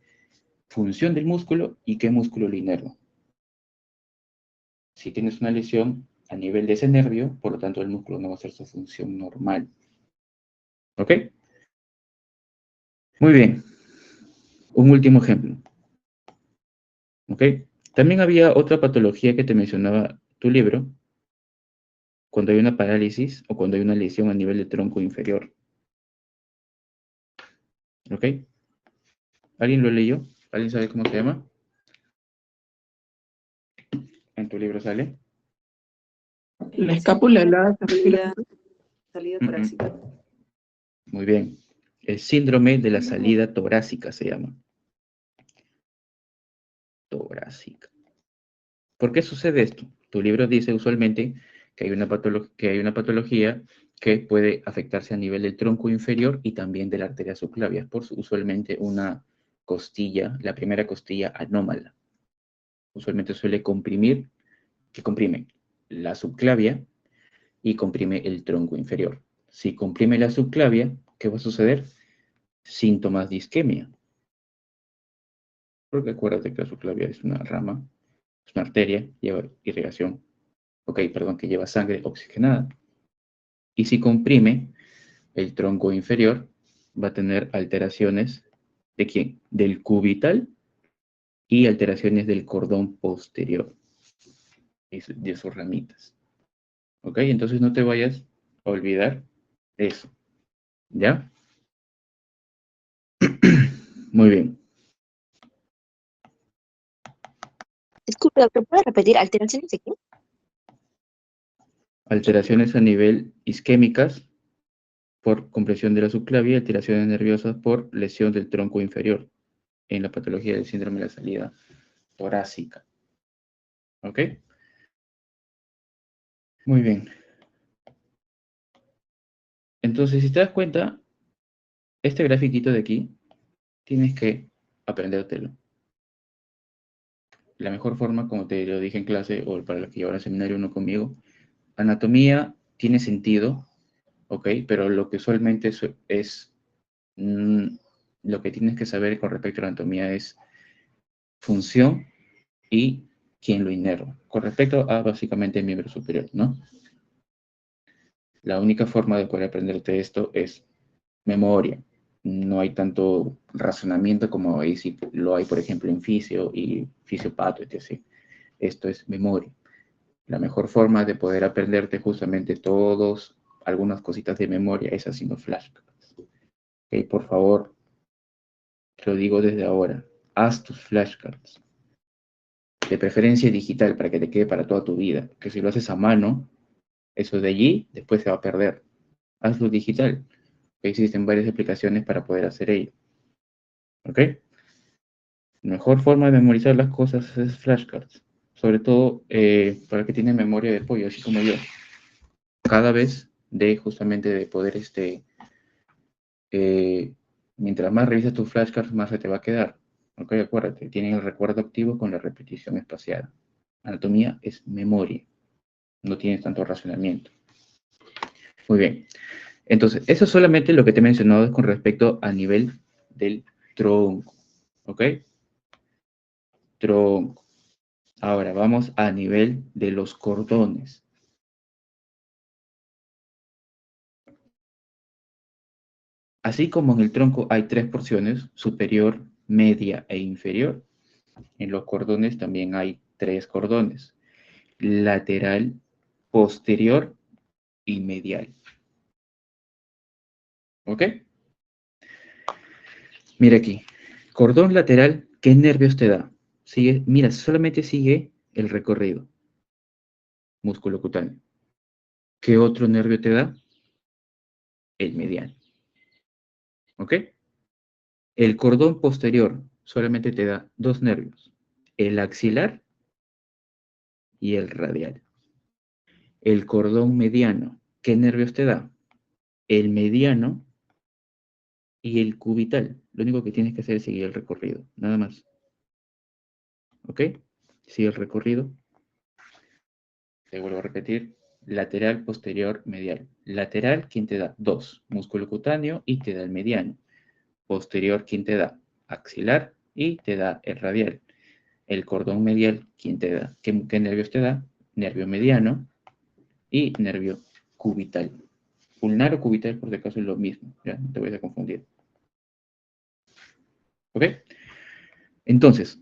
función del músculo y qué músculo lo inerva? Si tienes una lesión a nivel de ese nervio, por lo tanto el músculo no va a hacer su función normal. ¿Ok? Muy bien. Un último ejemplo. ¿Ok? También había otra patología que te mencionaba tu libro, cuando hay una parálisis o cuando hay una lesión a nivel de tronco inferior. ¿Ok? ¿Alguien lo leyó? ¿Alguien sabe cómo se llama? ¿En tu libro sale? La escápula helada se refiere a Salida torácica. Muy bien. El síndrome de la salida torácica se llama. Torácica. ¿Por qué sucede esto? Tu libro dice usualmente que hay una patología que puede afectarse a nivel del tronco inferior y también de la arteria subclavia, por usualmente una costilla, la primera costilla anómala. Usualmente suele comprimir, que comprime la subclavia y comprime el tronco inferior. Si comprime la subclavia, ¿qué va a suceder? Síntomas de isquemia. Porque acuérdate que la subclavia es una rama, es una arteria, lleva irrigación, que lleva sangre oxigenada. Y si comprime el tronco inferior, va a tener alteraciones ¿de quién? Del cubital y alteraciones del cordón posterior, de sus ramitas. ¿Ok? Entonces no te vayas a olvidar eso. ¿Ya? Muy bien. Disculpe, doctor, ¿puede repetir alteraciones de qué? Alteraciones a nivel isquémicas por compresión de la subclavia, alteraciones nerviosas por lesión del tronco inferior en la patología del síndrome de la salida torácica. ¿Ok? Muy bien. Entonces, si te das cuenta, este grafiquito de aquí, tienes que aprendértelo. La mejor forma, como te lo dije en clase, o para los que llevan al seminario uno conmigo, anatomía tiene sentido, ¿ok? Pero lo que usualmente es lo que tienes que saber con respecto a la anatomía es función y quién lo inerva, con respecto a básicamente el miembro superior, ¿no? La única forma de poder aprenderte esto es memoria. No hay tanto razonamiento como si lo hay, por ejemplo, en fisio y fisiopato, etc. Esto es memoria. La mejor forma de poder aprenderte justamente algunas cositas de memoria es haciendo flashcards. ¿Okay? Por favor, te lo digo desde ahora, haz tus flashcards. De preferencia digital, para que te quede para toda tu vida. Que si lo haces a mano, eso de allí después se va a perder. Hazlo digital. Existen varias aplicaciones para poder hacer ello. ¿Ok? La mejor forma de memorizar las cosas es flashcards. Sobre todo para el que tiene memoria de pollo, así como yo. Cada vez justamente de poder, mientras más revisas tus flashcards, más se te va a quedar. ¿Ok? Acuérdate, tienen el recuerdo activo con la repetición espaciada. Anatomía es memoria. No tienes tanto razonamiento. Muy bien. Entonces, eso solamente lo que te he mencionado es con respecto a nivel del tronco. ¿Ok? Tronco. Ahora vamos a nivel de los cordones. Así como en el tronco hay tres porciones, superior, media e inferior, en los cordones también hay tres cordones, lateral, posterior y medial. ¿Ok? Mira aquí, cordón lateral, ¿qué nervios te da? Mira, solamente sigue el recorrido músculo cutáneo. ¿Qué otro nervio te da? El medial. ¿Ok? El cordón posterior solamente te da dos nervios, el axilar y el radial. El cordón mediano, ¿qué nervios te da? El mediano y el cubital. Lo único que tienes que hacer es seguir el recorrido, nada más. ¿Ok? Sigue el recorrido. Te vuelvo a repetir. Lateral, posterior, medial. Lateral, ¿quién te da? Dos. Músculo cutáneo y te da el mediano. Posterior, ¿quién te da? Axilar y te da el radial. El cordón medial, ¿quién te da? ¿Qué nervios te da? Nervio mediano y nervio cubital. Ulnar o cubital, por si acaso, es lo mismo. Ya, no te vayas a confundir. ¿Ok? Entonces,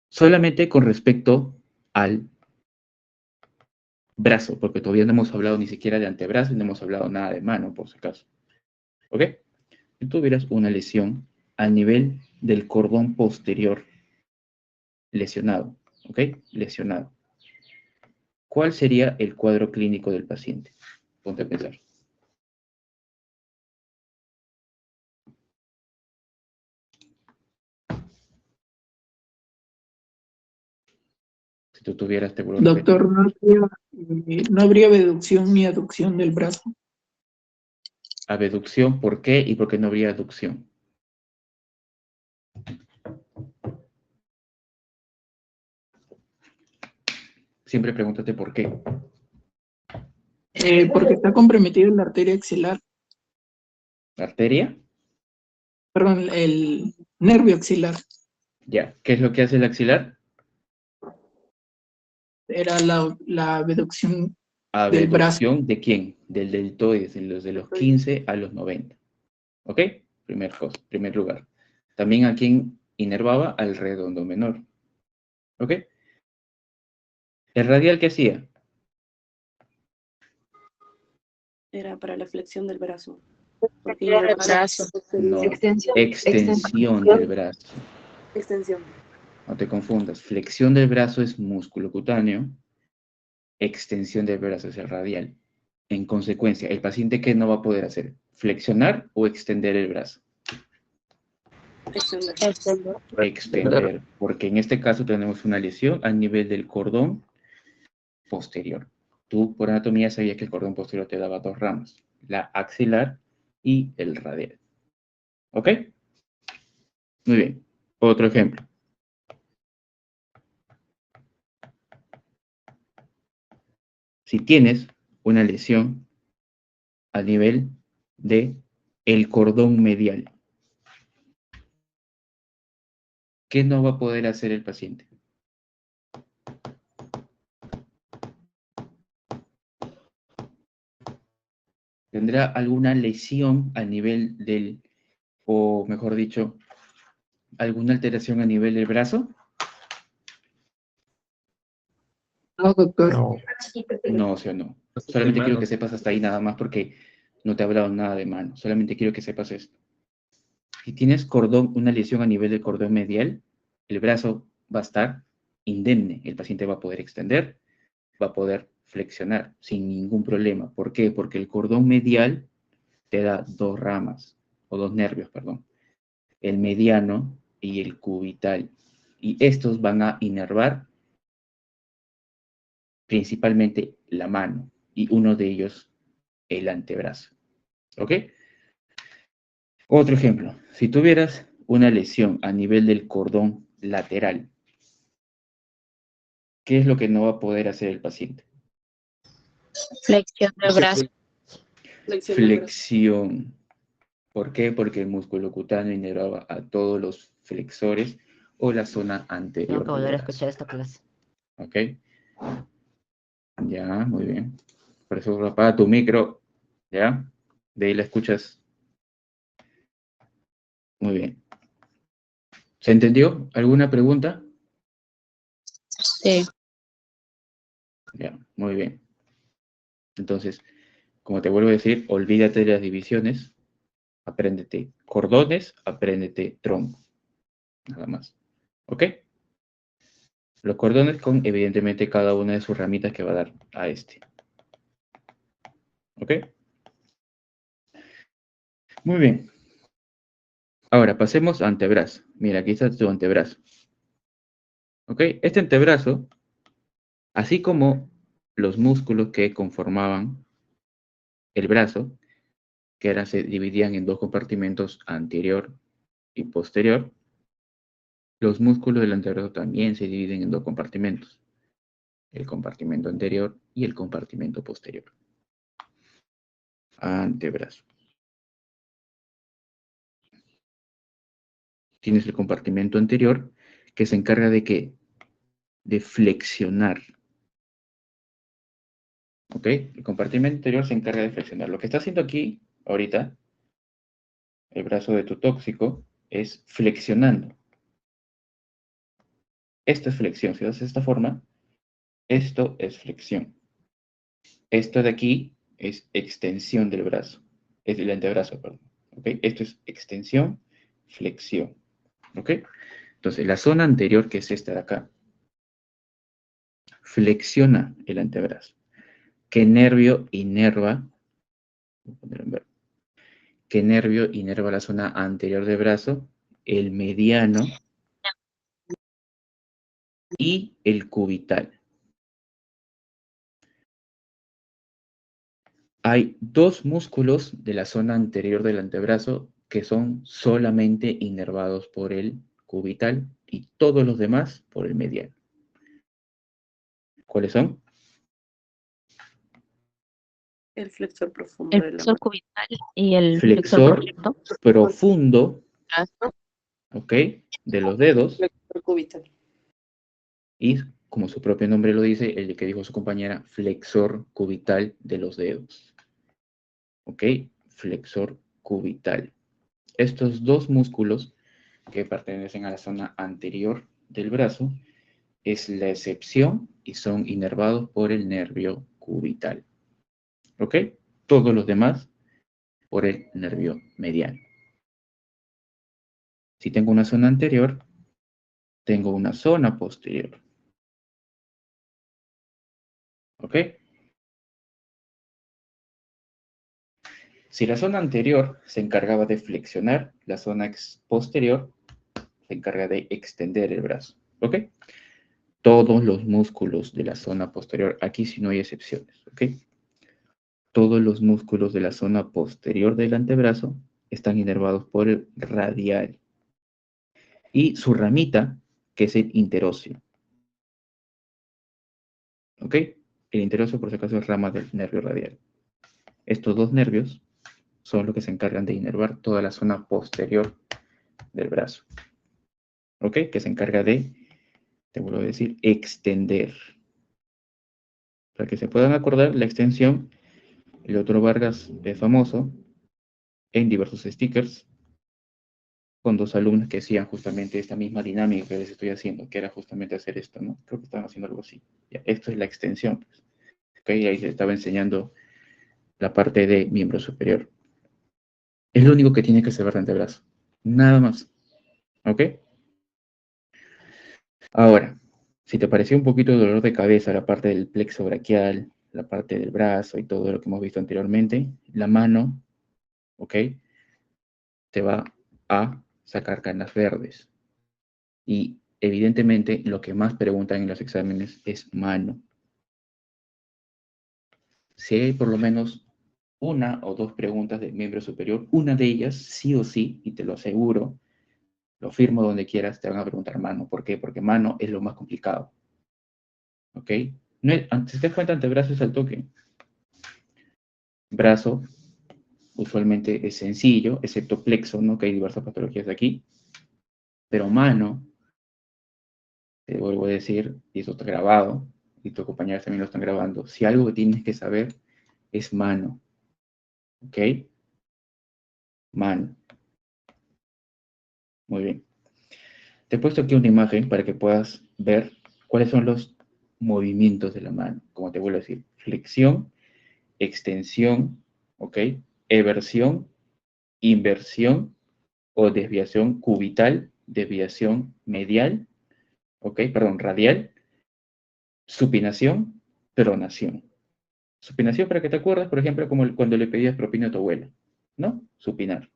solamente con respecto al brazo, porque todavía no hemos hablado ni siquiera de antebrazo y no hemos hablado nada de mano, por si acaso. ¿Ok? Si tuvieras una lesión a nivel del cordón posterior lesionado, ¿ok? Lesionado. ¿Cuál sería el cuadro clínico del paciente? Ponte a pensar. Si tú tuvieras, te vuelvo a repetir. Doctor, no habría abducción ni aducción del brazo. Abducción, ¿por qué? ¿Y por qué no habría aducción? Siempre pregúntate por qué. Porque está comprometida la arteria axilar, ¿Arteria? perdón, el nervio axilar. Ya. ¿Qué es lo que hace el axilar? Era la abducción del brazo. Abducción ¿de quién? Del deltoides, de los 15 a los 90. ¿Ok? Primer lugar. También a quién inervaba al redondo menor. ¿Ok? ¿El radial qué hacía? Era para la flexión del brazo. Porque El ya brazo. No, Extensión. extensión del brazo. extensión. No te confundas. Flexión del brazo es músculo cutáneo. Extensión del brazo es el radial. En consecuencia, ¿el paciente qué no va a poder hacer? ¿Flexionar o extender el brazo? Extender. Extender, porque en este caso tenemos una lesión a nivel del cordón posterior. Tú por anatomía sabías que el cordón posterior te daba dos ramas, la axilar y el radial. ¿Ok? Muy bien. Otro ejemplo. Si tienes una lesión a nivel de el cordón medial, ¿qué no va a poder hacer el paciente? ¿Tendrá alguna lesión a nivel del, o mejor dicho, alguna alteración a nivel del brazo? No, doctor. No, o sea, no. Solamente quiero que sepas hasta ahí nada más porque no te he hablado nada de mano. Solamente quiero que sepas esto. Si tienes una lesión a nivel del cordón medial, el brazo va a estar indemne. El paciente va a poder extender, va a poder flexionar sin ningún problema. ¿Por qué? Porque el cordón medial te da dos ramas, o dos nervios, perdón. El mediano y el cubital. Y estos van a inervar principalmente la mano y uno de ellos el antebrazo. ¿Ok? Otro ejemplo. Si tuvieras una lesión a nivel del cordón lateral, ¿qué es lo que no va a poder hacer el paciente? Flexión del brazo. Flexión. ¿Por qué? Porque el músculo cutáneo inervaba a todos los flexores o la zona anterior. Tengo que volver a del brazo. escuchar esta clase. ¿Ok? Ya, muy bien. Por eso apaga tu micro. ¿Ya? De ahí la escuchas. Muy bien. ¿Se entendió? ¿Alguna pregunta? Sí. Ya, muy bien. Entonces, como te vuelvo a decir, olvídate de las divisiones. Apréndete cordones, apréndete tronco. Nada más. ¿Ok? Los cordones con, evidentemente, cada una de sus ramitas que va a dar a este. ¿Ok? Muy bien. Ahora, pasemos a antebrazo. Mira, aquí está tu antebrazo. ¿Ok? Este antebrazo, así como los músculos que conformaban el brazo, que ahora se dividían en dos compartimentos, anterior y posterior, los músculos del antebrazo también se dividen en dos compartimentos, el compartimento anterior y el compartimento posterior. Antebrazo. Tienes el compartimento anterior que se encarga de ¿qué? De flexionar. ¿Ok? El compartimento anterior se encarga de flexionar. Lo que está haciendo aquí, ahorita, el brazo de tu tóxico, es flexionando. Esto es flexión. Si lo haces de esta forma, esto es flexión. Esto de aquí es extensión del brazo. Es el antebrazo, perdón. ¿Ok? Esto es extensión, flexión. ¿Ok? Entonces, la zona anterior, que es esta de acá, flexiona el antebrazo. ¿Qué nervio inerva? Voy a poner en verde. ¿Qué nervio inerva la zona anterior del brazo? El mediano y el cubital. Hay dos músculos de la zona anterior del antebrazo que son solamente inervados por el cubital y todos los demás por el mediano. ¿Cuáles son? El flexor profundo El de la flexor mano. cubital y el Flexor flexor profundo, profundo. ¿ok? De los dedos. Flexor cubital. Y, como su propio nombre lo dice, el que dijo su compañera, flexor cubital de los dedos. ¿Ok? Flexor cubital. Estos dos músculos que pertenecen a la zona anterior del brazo es la excepción y son inervados por el nervio cubital. ¿Ok? Todos los demás por el nervio mediano. Si tengo una zona anterior, tengo una zona posterior. ¿Ok? Si la zona anterior se encargaba de flexionar, la zona posterior se encarga de extender el brazo. ¿Ok? Todos los músculos de la zona posterior, aquí sí no hay excepciones. ¿Ok? Todos los músculos de la zona posterior del antebrazo están inervados por el radial. Y su ramita, que es el interóseo. ¿Ok? El interóseo, por si acaso, es rama del nervio radial. Estos dos nervios son los que se encargan de inervar toda la zona posterior del brazo. ¿Ok? Que se encarga de, te vuelvo a decir, extender. Para que se puedan acordar, la extensión, el otro Vargas es famoso en diversos stickers, con dos alumnos que hacían justamente esta misma dinámica que les estoy haciendo, que era justamente hacer esto, ¿no? Creo que estaban haciendo algo así. Ya, esto es la extensión. Pues. ¿Ok? Ahí se estaba enseñando la parte de miembro superior. Es lo único que tiene que saber de antebrazo. Nada más. ¿Ok? Ahora, si te pareció un poquito de dolor de cabeza la parte del plexo braquial, la parte del brazo y todo lo que hemos visto anteriormente, la mano, ¿ok? Te va a sacar canas verdes. Y evidentemente lo que más preguntan en los exámenes es mano. Si hay por lo menos una o dos preguntas del miembro superior, una de ellas sí o sí, y te lo aseguro, lo firmo donde quieras, te van a preguntar mano. ¿Por qué? Porque mano es lo más complicado. ¿Ok? No es, si te das cuenta, antebrazo es al toque. Brazo usualmente es sencillo, excepto plexo, ¿no? Que hay diversas patologías aquí. Pero mano, te vuelvo a decir, y eso está grabado, y tus compañeros también lo están grabando, si algo que tienes que saber es mano. ¿Ok? Mano. Muy bien. Te he puesto aquí una imagen para que puedas ver cuáles son los movimientos de la mano. Como te vuelvo a decir, flexión, extensión, ¿ok? Eversión, inversión o desviación cubital, desviación medial, ¿ok? Perdón, radial, supinación, pronación. Supinación, para que te acuerdes, por ejemplo, como cuando le pedías propina a tu abuela, ¿no? Supinar,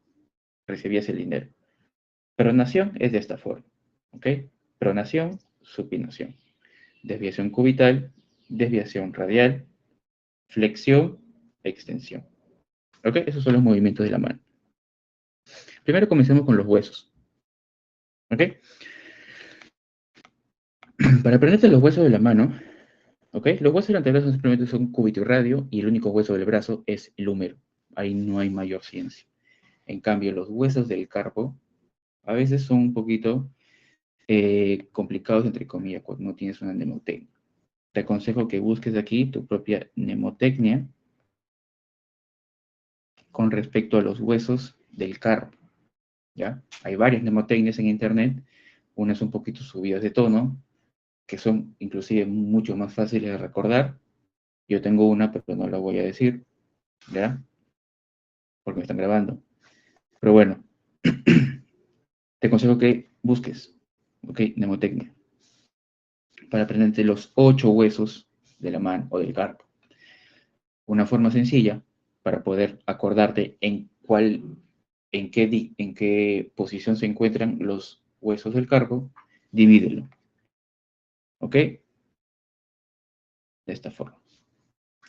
recibías el dinero. Pronación es de esta forma, ¿ok? Pronación, supinación. Desviación cubital, desviación radial, flexión, extensión. ¿Ok? Esos son los movimientos de la mano. Primero comencemos con los huesos. ¿Ok? Para aprenderte los huesos de la mano, ¿ok? Los huesos del antebrazo simplemente son cúbito y radio y el único hueso del brazo es el húmero. Ahí no hay mayor ciencia. En cambio, los huesos del carpo a veces son un poquito complicados, entre comillas, cuando no tienes una mnemotecnia. Te aconsejo que busques aquí tu propia mnemotecnia con respecto a los huesos del carpo. ¿Ya? Hay varias mnemotecnias en internet, unas un poquito subidas de tono, que son inclusive mucho más fáciles de recordar. Yo tengo una, pero no la voy a decir, ¿ya? Porque me están grabando. Pero bueno, te aconsejo que busques, ¿ok? Mnemotecnia, para aprenderte los 8 huesos de la mano o del carpo. Una forma sencilla para poder acordarte en qué posición se encuentran los huesos del carpo, divídelo. ¿Ok? De esta forma.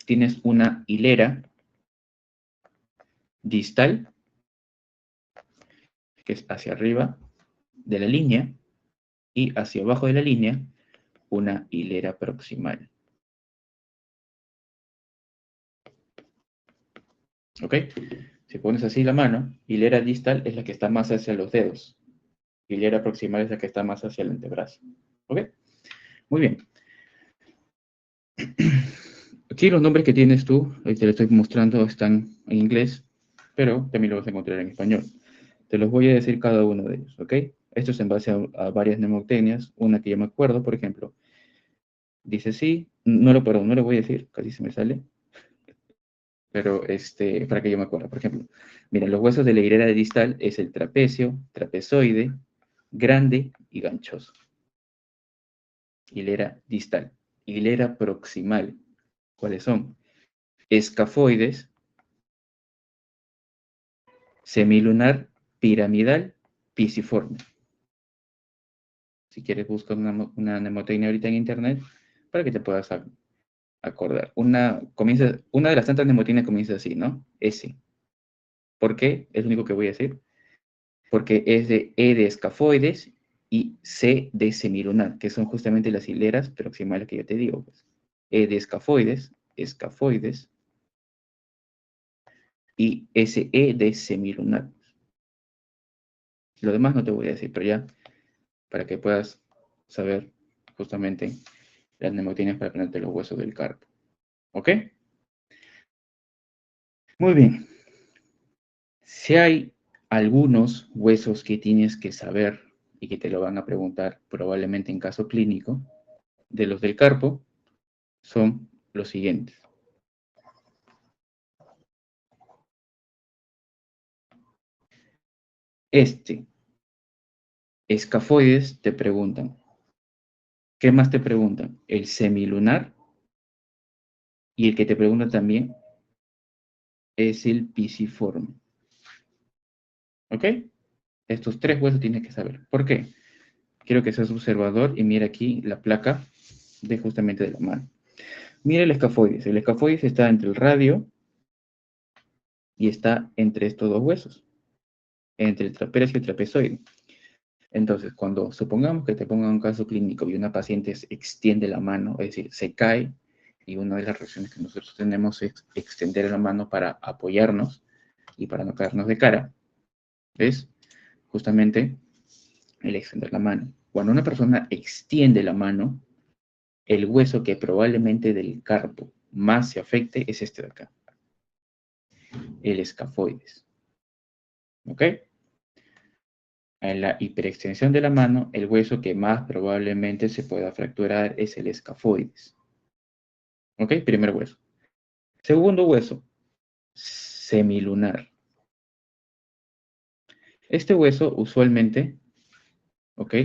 Tienes una hilera distal, que es hacia arriba de la línea, y hacia abajo de la línea, una hilera proximal. ¿Ok? Si pones así la mano, hilera distal es la que está más hacia los dedos. Hilera proximal es la que está más hacia el antebrazo. ¿Ok? Muy bien. Aquí los nombres que tienes tú, ahí te lo estoy mostrando, están en inglés, pero también lo vas a encontrar en español. Te los voy a decir cada uno de ellos, ¿ok? Esto es en base a varias mnemotecnias, una que yo me acuerdo, por ejemplo, dice sí, no lo voy a decir, casi se me sale, pero para que yo me acuerde, por ejemplo, mira, los huesos de la hilera distal es el trapecio, trapezoide, grande y ganchoso. Hilera distal. Hilera proximal, ¿cuáles son? Escafoides, semilunar, piramidal, pisiforme. Si quieres, busca una mnemotecnia ahorita en internet para que te puedas acordar. Una de las tantas mnemotecnias comienza así, ¿no? S. ¿Por qué? Es lo único que voy a decir. Porque es de E de escafoides y C de semilunar, que son justamente las hileras proximales que yo te digo. Pues. E de escafoides, y SE de semilunar. Lo demás no te voy a decir, pero ya para que puedas saber justamente las mnemotecnias para aprenderte los huesos del carpo. ¿Ok? Muy bien. Si hay algunos huesos que tienes que saber y que te lo van a preguntar probablemente en caso clínico, de los del carpo, son los siguientes. Escafoides te preguntan. ¿Qué más te preguntan? El semilunar y el que te pregunta también es el pisiforme. ¿Ok? Estos tres huesos tienes que saber. ¿Por qué? Quiero que seas observador y mira aquí la placa de justamente de la mano. Mira el escafoides. El escafoides está entre el radio y está entre estos dos huesos, entre el trapecio y el trapezoide. Entonces, cuando supongamos que te pongan un caso clínico y una paciente extiende la mano, es decir, se cae, y una de las reacciones que nosotros tenemos es extender la mano para apoyarnos y para no caernos de cara, es justamente el extender la mano. Cuando una persona extiende la mano, el hueso que probablemente del carpo más se afecte es este de acá, el escafoides. ¿Ok? En la hiperextensión de la mano, el hueso que más probablemente se pueda fracturar es el escafoides. ¿Ok? Primer hueso. Segundo hueso, semilunar. Este hueso usualmente, ¿ok?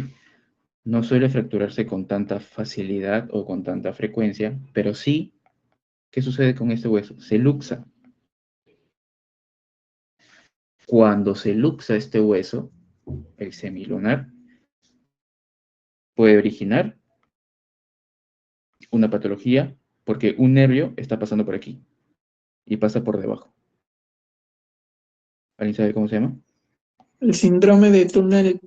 No suele fracturarse con tanta facilidad o con tanta frecuencia, pero sí, ¿qué sucede con este hueso? Se luxa. Cuando se luxa este hueso, el semilunar, puede originar una patología porque un nervio está pasando por aquí y pasa por debajo. ¿Alguien sabe cómo se llama? El síndrome de túnel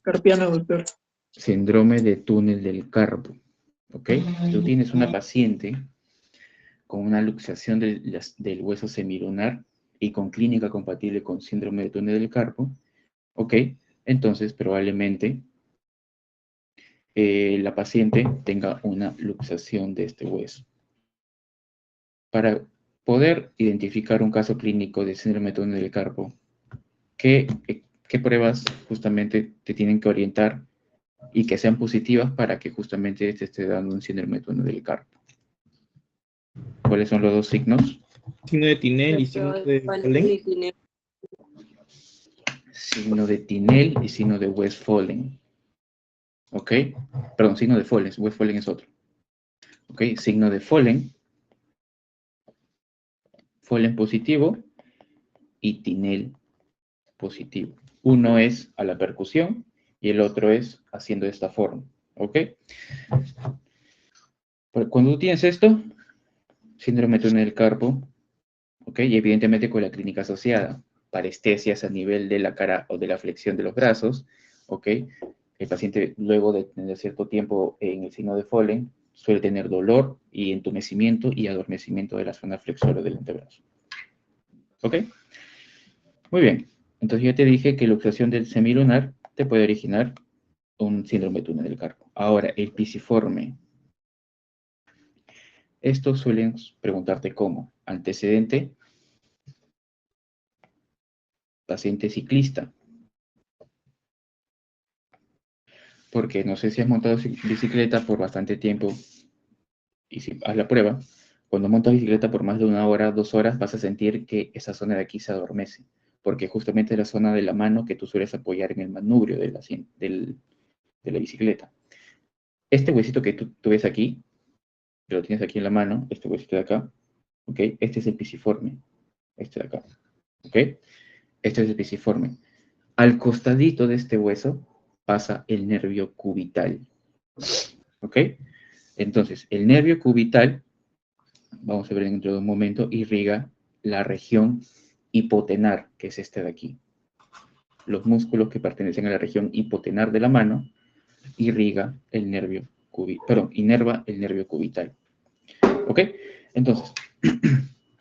carpiano, doctor. Síndrome de túnel del carpo. ¿Ok? Si tú tienes una paciente con una luxación del hueso semilunar y con clínica compatible con síndrome de túnel del carpo, ¿ok? Entonces probablemente la paciente tenga una luxación de este hueso. Para poder identificar un caso clínico de síndrome de túnel del carpo, ¿qué pruebas justamente te tienen que orientar y que sean positivas para que justamente te esté dando un síndrome de túnel del carpo? ¿Cuáles son los dos signos? Signo de Tinel y signo de Follen. Signo de Tinel y signo de Westphalen. ¿Ok? Perdón, signo de Follen. Westphalen es otro. ¿Ok? Signo de Follen. Follen positivo y Tinel positivo. Uno es a la percusión y el otro es haciendo de esta forma. ¿Ok? Pero cuando tú tienes esto, síndrome de túnel del carpo, ¿ok? Y evidentemente con la clínica asociada, parestesias a nivel de la cara o de la flexión de los brazos, ¿ok? El paciente, luego de tener cierto tiempo en el signo de Follen, suele tener dolor y entumecimiento y adormecimiento de la zona flexora del antebrazo. ¿Ok? Muy bien. Entonces ya te dije que la luxación del semilunar te puede originar un síndrome de túnel del carpo. Ahora, el pisiforme. Esto suelen preguntarte cómo. Antecedente, paciente ciclista. Porque no sé si has montado bicicleta por bastante tiempo y si haz la prueba, cuando montas bicicleta por más de 1 hora, 2 horas, vas a sentir que esa zona de aquí se adormece, porque justamente es la zona de la mano que tú sueles apoyar en el manubrio de la bicicleta. Este huesito que tú ves aquí, que lo tienes aquí en la mano, este huesito de acá, ¿ok? Este es el pisiforme, este de acá, ¿ok? Este es el pisiforme. Al costadito de este hueso pasa el nervio cubital, ¿ok? Entonces, el nervio cubital, vamos a ver dentro de un momento, irriga la región hipotenar, que es este de aquí. Los músculos que pertenecen a la región hipotenar de la mano irriga el nervio cubital, inerva el nervio cubital. ¿Ok? Entonces,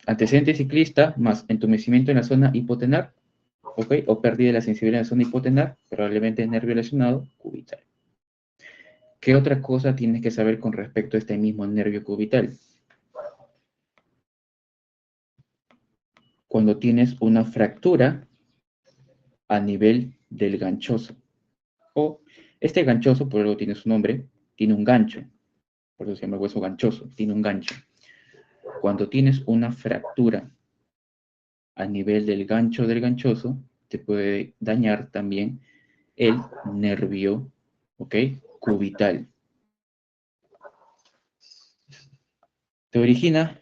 antecedente ciclista más entumecimiento en la zona hipotenar, ¿ok? O pérdida de la sensibilidad en la zona hipotenar, probablemente nervio lesionado cubital. ¿Qué otra cosa tienes que saber con respecto a este mismo nervio cubital? Cuando tienes una fractura a nivel del ganchoso. O este ganchoso, por algo tiene su nombre, tiene un gancho. Por eso se llama hueso ganchoso, tiene un gancho. Cuando tienes una fractura a nivel del gancho del ganchoso, te puede dañar también el nervio, ¿ok? Cubital. Te origina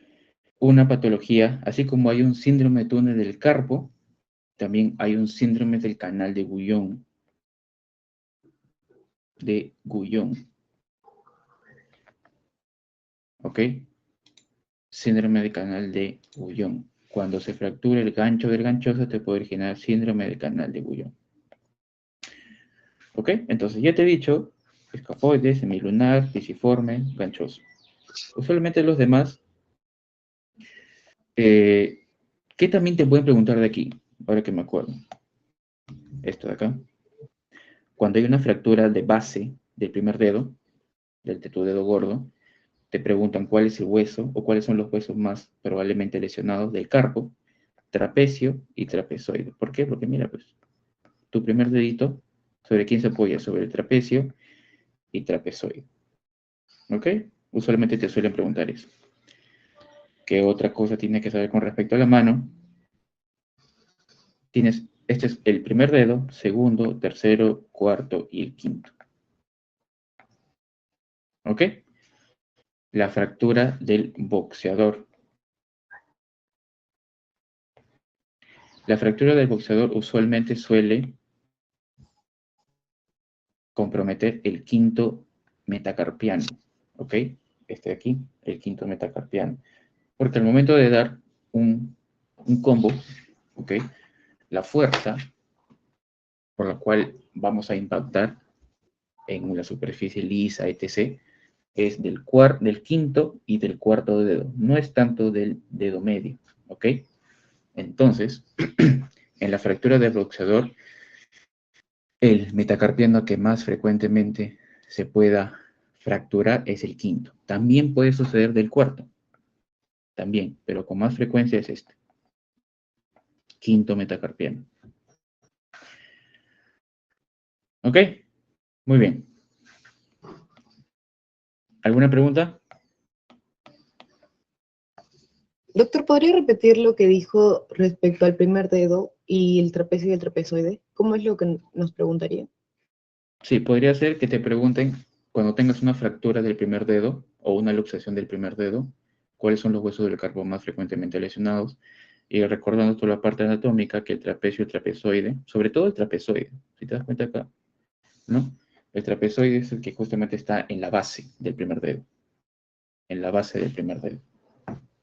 una patología, así como hay un síndrome de túnel del carpo, también hay un síndrome del canal de Guyon. ¿Ok? Síndrome del canal de Guyon. Cuando se fractura el gancho del ganchoso, te puede originar síndrome del canal de Guyon. ¿Ok? Entonces, ya te he dicho, escafoide, semilunar, pisiforme, ganchoso. Usualmente los demás, ¿qué también te pueden preguntar de aquí? Ahora que me acuerdo. Esto de acá. Cuando hay una fractura de base del primer dedo, de tu dedo gordo, te preguntan cuál es el hueso o cuáles son los huesos más probablemente lesionados del carpo, trapecio y trapezoide. ¿Por qué? Porque mira, pues, tu primer dedito, ¿sobre quién se apoya? Sobre el trapecio y trapezoide. ¿Ok? Usualmente te suelen preguntar eso. ¿Qué otra cosa tienes que saber con respecto a la mano? Este es el primer dedo, segundo, tercero, cuarto y el quinto. ¿Ok? La fractura del boxeador. La fractura del boxeador usualmente suele comprometer el quinto metacarpiano. ¿Ok? Este de aquí, el quinto metacarpiano. Porque al momento de dar un combo, ¿ok? La fuerza por la cual vamos a impactar en la superficie lisa, etc., es del quinto y del cuarto dedo, no es tanto del dedo medio, ¿ok? Entonces, en la fractura del boxeador, el metacarpiano que más frecuentemente se pueda fracturar es el quinto. También puede suceder del cuarto, también, pero con más frecuencia es este. Quinto metacarpiano. ¿Ok? Muy bien. ¿Alguna pregunta? Doctor, ¿podría repetir lo que dijo respecto al primer dedo y el trapecio y el trapezoide? ¿Cómo es lo que nos preguntaría? Sí, podría ser que te pregunten, cuando tengas una fractura del primer dedo o una luxación del primer dedo, cuáles son los huesos del carpo más frecuentemente lesionados, y recordando toda la parte anatómica, que el trapecio y el trapezoide, sobre todo el trapezoide, si te das cuenta acá, ¿no? El trapezoide es el que justamente está en la base del primer dedo, en la base del primer dedo.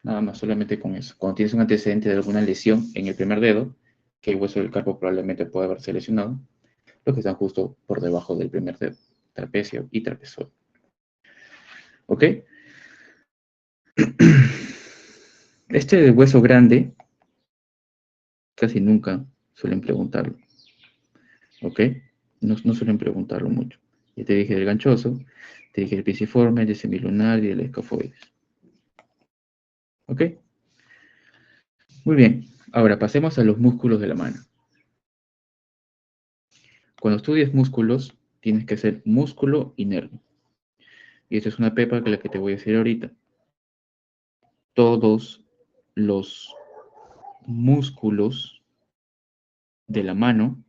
Nada más, solamente con eso. Cuando tienes un antecedente de alguna lesión en el primer dedo, que el hueso del carpo probablemente puede haberse lesionado, los que están justo por debajo del primer dedo, trapecio y trapezoide. ¿Ok? Este hueso grande casi nunca suelen preguntarlo. ¿Ok? No suelen preguntarlo mucho. Ya te dije del ganchoso, te dije del pisiforme, del semilunar y del escafoides. ¿Ok? Muy bien. Ahora pasemos a los músculos de la mano. Cuando estudias músculos, tienes que hacer músculo y nervio. Y esta es una pepa que la que te voy a decir ahorita. Todos los músculos de la mano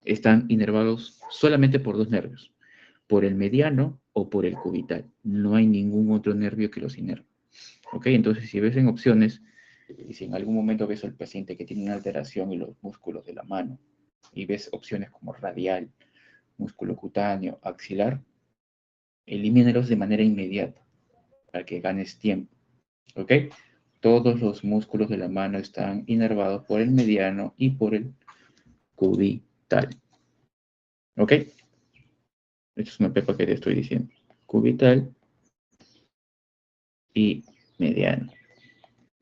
están inervados solamente por dos nervios, por el mediano o por el cubital. No hay ningún otro nervio que los inerve. ¿Ok? Entonces, si ves en opciones, y si en algún momento ves al paciente que tiene una alteración en los músculos de la mano, y ves opciones como radial, músculo cutáneo, axilar, elimínalos de manera inmediata para que ganes tiempo. ¿Ok? Todos los músculos de la mano están inervados por el mediano y por el cubital. ¿Ok? Esta es una pepa que te estoy diciendo. Cubital y mediano.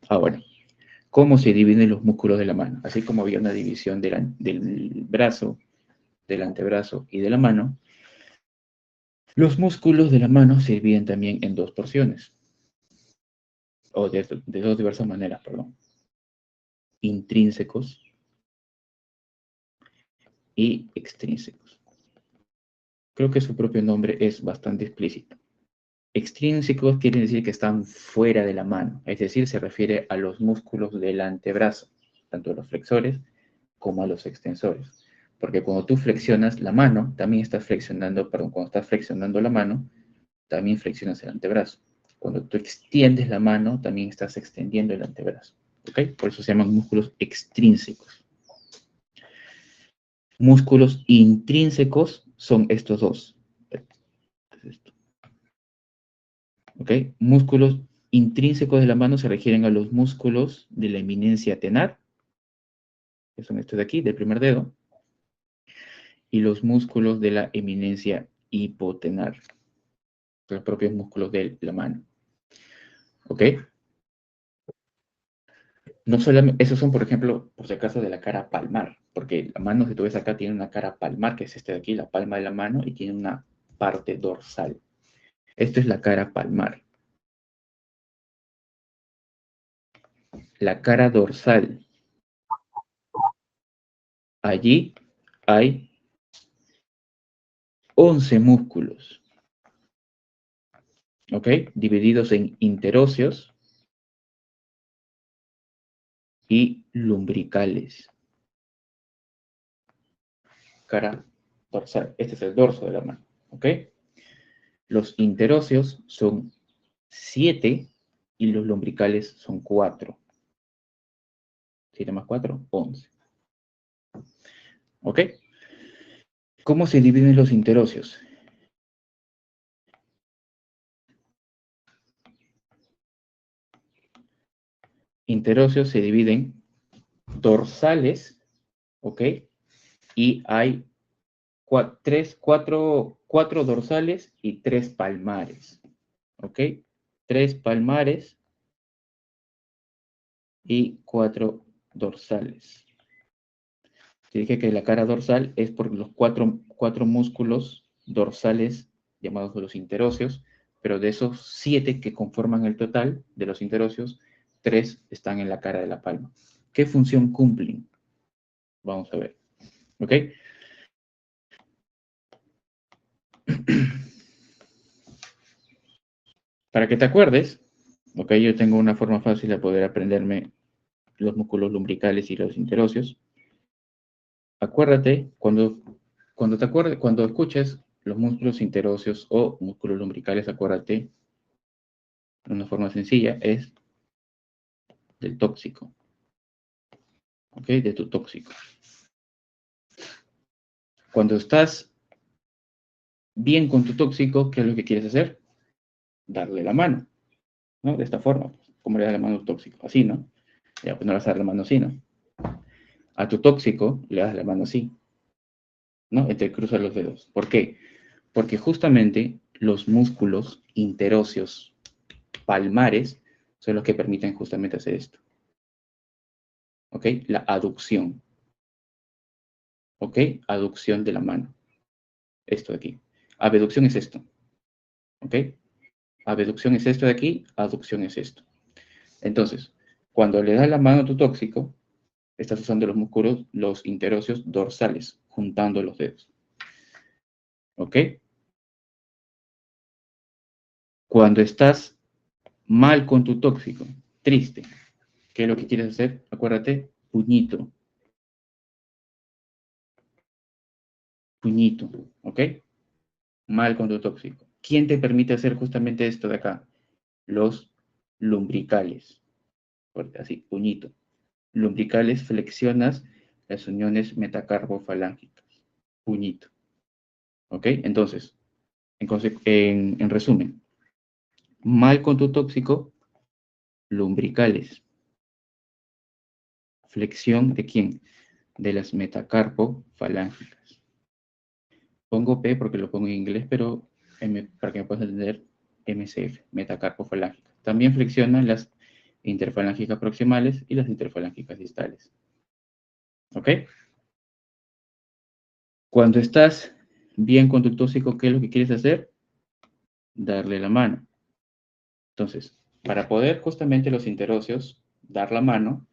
Ahora, ¿cómo se dividen los músculos de la mano? Así como había una división del brazo, del antebrazo y de la mano, los músculos de la mano se dividen también en dos porciones. O de dos diversas maneras, perdón. Intrínsecos y extrínsecos. Creo que su propio nombre es bastante explícito. Extrínsecos quiere decir que están fuera de la mano, es decir, se refiere a los músculos del antebrazo, tanto a los flexores como a los extensores. Porque cuando tú flexionas la mano, también estás flexionando, perdón, cuando estás flexionando la mano, también flexionas el antebrazo. Cuando tú extiendes la mano, también estás extendiendo el antebrazo. ¿Ok? Por eso se llaman músculos extrínsecos. Músculos intrínsecos son estos dos. ¿Ok? Músculos intrínsecos de la mano se refieren a los músculos de la eminencia tenar, que son estos de aquí, del primer dedo, y los músculos de la eminencia hipotenar, los propios músculos de la mano. ¿Ok? No solamente, esos son, por ejemplo, por si acaso, de la cara palmar, porque la mano, si tú ves acá, tiene una cara palmar, que es este de aquí, la palma de la mano, y tiene una parte dorsal. Esto es la cara palmar. La cara dorsal. Allí hay 11 músculos, ¿ok? Divididos en interóseos y lumbricales. Cara dorsal. Este es el dorso de la mano, ¿ok? Los interóseos son 7 y los lumbricales son 4. 7 más 4, 11. ¿Ok? ¿Cómo se dividen los interóseos? Interóseos se dividen dorsales, ¿ok? Y hay 4 dorsales y 3 palmares, ¿ok? 3 palmares y 4 dorsales. Te dije que la cara dorsal es por los cuatro músculos dorsales llamados los interóseos, pero de esos 7 que conforman el total de los interóseos, 3 están en la cara de la palma. ¿Qué función cumplen? Vamos a ver. ¿Ok? Para que te acuerdes, ¿ok? Yo tengo una forma fácil de poder aprenderme los músculos lumbricales y los interóseos. Acuérdate, cuando escuches los músculos interóseos o músculos lumbricales, acuérdate, de una forma sencilla, es del tóxico. ¿Ok? De tu tóxico. Cuando estás bien con tu tóxico, ¿qué es lo que quieres hacer? Darle la mano, ¿no? De esta forma. ¿Cómo le das la mano a tu tóxico? Así, ¿no? Ya, pues no le vas a dar la mano así, ¿no? A tu tóxico le das la mano así, ¿no? Entrecruzas los dedos. ¿Por qué? Porque justamente los músculos interóseos palmares son los que permiten justamente hacer esto. ¿Ok? La aducción. ¿Ok? Aducción de la mano. Esto de aquí. Abducción es esto. ¿Ok? Abducción es esto de aquí, aducción es esto. Entonces, cuando le das la mano a tu tóxico, estás usando los músculos, los interóseos dorsales, juntando los dedos. ¿Ok? Cuando estás mal con tu tóxico, triste, ¿qué es lo que quieres hacer? Acuérdate, puñito. Puñito, ¿ok? Mal con tu tóxico. ¿Quién te permite hacer justamente esto de acá? Los lumbricales. Fuerte, así, puñito. Lumbricales, flexionas las uniones metacarbofalángicas. Puñito. ¿Ok? Entonces, en resumen, mal con tu tóxico, lumbricales. Flexión de quién? De las metacarbofalángicas. Pongo P porque lo pongo en inglés, pero para que me puedas entender, MCF, metacarbofalángicas. También flexionan las interfalángicas proximales y las interfalángicas distales. ¿Ok? Cuando estás bien con tu tóxico, ¿qué es lo que quieres hacer? Darle la mano. Entonces, para poder justamente los interóseos dar la mano,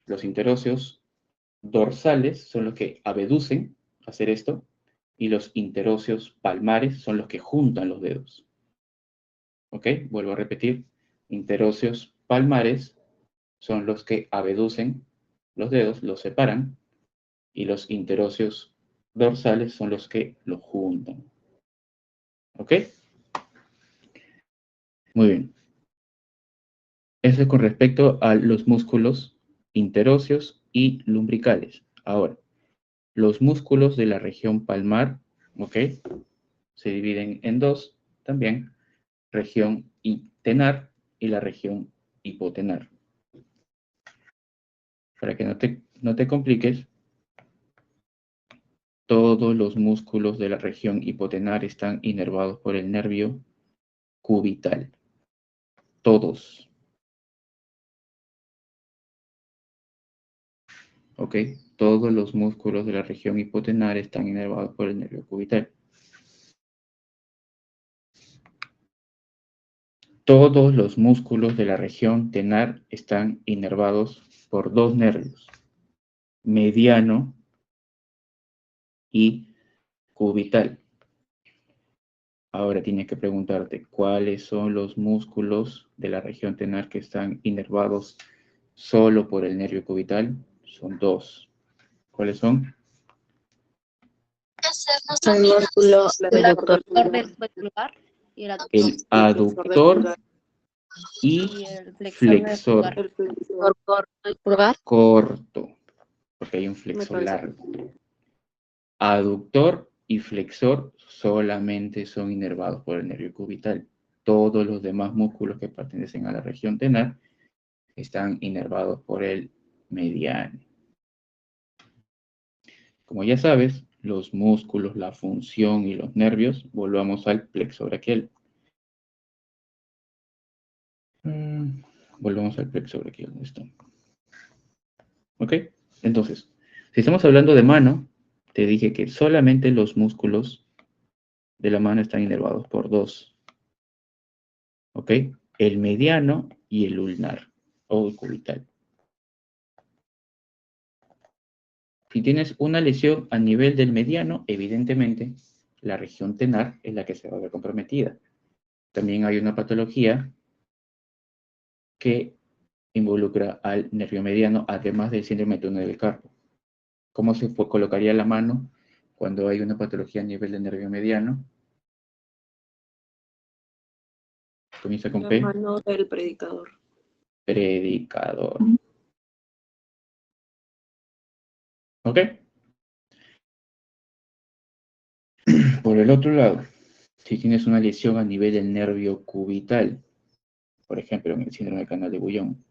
los interóseos dorsales son los que abducen, hacer esto, y los interóseos palmares son los que juntan los dedos. ¿Ok? Vuelvo a repetir. Interóseos palmares son los que abducen los dedos, los separan, y los interóseos dorsales son los que los juntan. ¿Ok? Muy bien. Eso es con respecto a los músculos interóseos y lumbricales. Ahora, los músculos de la región palmar, ¿ok? Se dividen en dos también, región tenar y la región hipotenar. Para que no te compliques, todos los músculos de la región hipotenar están inervados por el nervio cubital. Todos. ¿Ok? Todos los músculos de la región hipotenar están inervados por el nervio cubital. Todos los músculos de la región tenar están inervados por dos nervios, mediano y cubital. Ahora tienes que preguntarte cuáles son los músculos de la región tenar que están inervados solo por el nervio cubital. Son dos. ¿Cuáles son? El músculo El aductor Pulgar y el El aductor y el flexor El flexor. pulgar. corto, porque hay un Me flexor parece. largo. Aductor y flexor solamente son inervados por el nervio cubital. Todos los demás músculos que pertenecen a la región tenar están inervados por el mediano. Como ya sabes, los músculos, la función y los nervios, volvamos al plexo braquial. Volvamos al plexo braquial. Esto. ¿Ok? Entonces, si estamos hablando de mano, te dije que solamente los músculos de la mano están inervados por dos. ¿Ok? El mediano y el ulnar, o el cubital. Si tienes una lesión a nivel del mediano, evidentemente, la región tenar es la que se va a ver comprometida. También hay una patología que involucra al nervio mediano, además del síndrome de túnel del carpo. ¿Cómo se colocaría la mano cuando hay una patología a nivel del nervio mediano? Comienza con La P. mano del predicador. Predicador. ¿Ok? Por el otro lado, si tienes una lesión a nivel del nervio cubital, por ejemplo, en el síndrome del canal de Bouillon,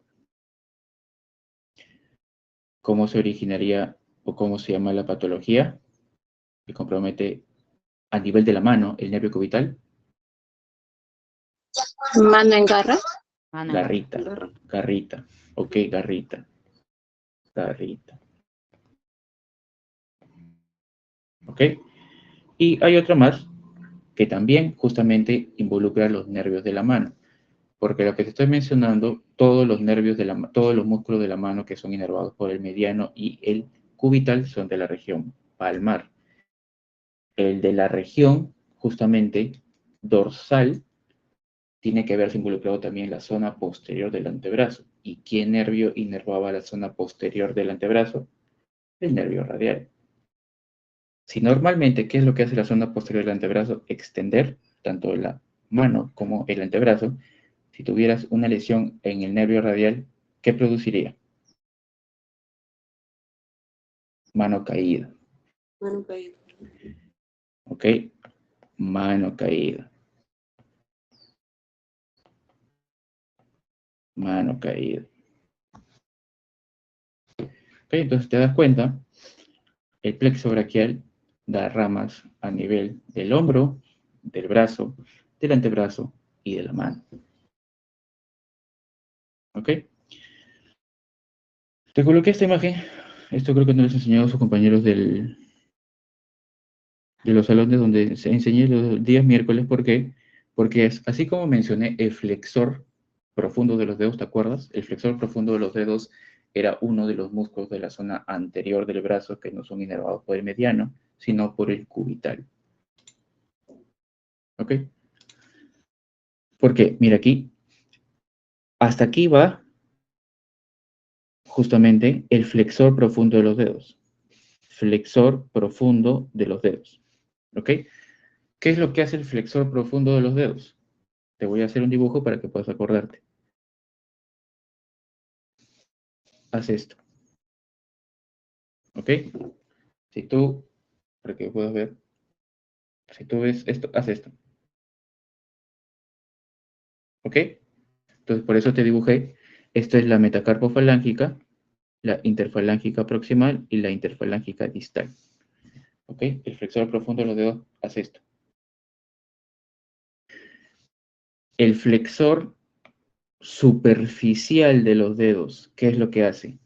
¿cómo se originaría o cómo se llama la patología que compromete a nivel de la mano el nervio cubital? Mano en garra. Garrita. Garrita. Ok, garrita. Garrita. ¿Ok? Y hay otra más que también justamente involucra los nervios de la mano. Porque lo que te estoy mencionando, todos los nervios todos los músculos de la mano que son inervados por el mediano y el cubital son de la región palmar. El de la región, justamente, dorsal, tiene que verse involucrado también en la zona posterior del antebrazo. ¿Y qué nervio inervaba la zona posterior del antebrazo? El nervio radial. Si normalmente, ¿qué es lo que hace la zona posterior del antebrazo? Extender tanto la mano como el antebrazo. Si tuvieras una lesión en el nervio radial, ¿qué produciría? Mano caída. Mano caída. ¿Ok? Mano caída. Mano caída. ¿Ok? Entonces te das cuenta, el plexo braquial da ramas a nivel del hombro, del brazo, del antebrazo y de la mano. ¿Ok? Te coloqué esta imagen. Esto creo que no les he enseñado a sus compañeros de los salones donde se enseñé los días miércoles. ¿Por qué? Porque es así como mencioné el flexor profundo de los dedos, ¿te acuerdas? El flexor profundo de los dedos era uno de los músculos de la zona anterior del brazo que no son inervados por el mediano, sino por el cubital. ¿Ok? Porque, mira aquí, hasta aquí va justamente el flexor profundo de los dedos. Flexor profundo de los dedos. ¿Ok? ¿Qué es lo que hace el flexor profundo de los dedos? Te voy a hacer un dibujo para que puedas acordarte. Haz esto. ¿Ok? Si tú, para que puedas ver, si tú ves esto, haz esto. ¿Ok? Entonces, por eso te dibujé. Esto es la metacarpofalángica, la interfalángica proximal y la interfalángica distal. ¿Ok? El flexor profundo de los dedos hace esto. El flexor superficial de los dedos, ¿qué es lo que hace?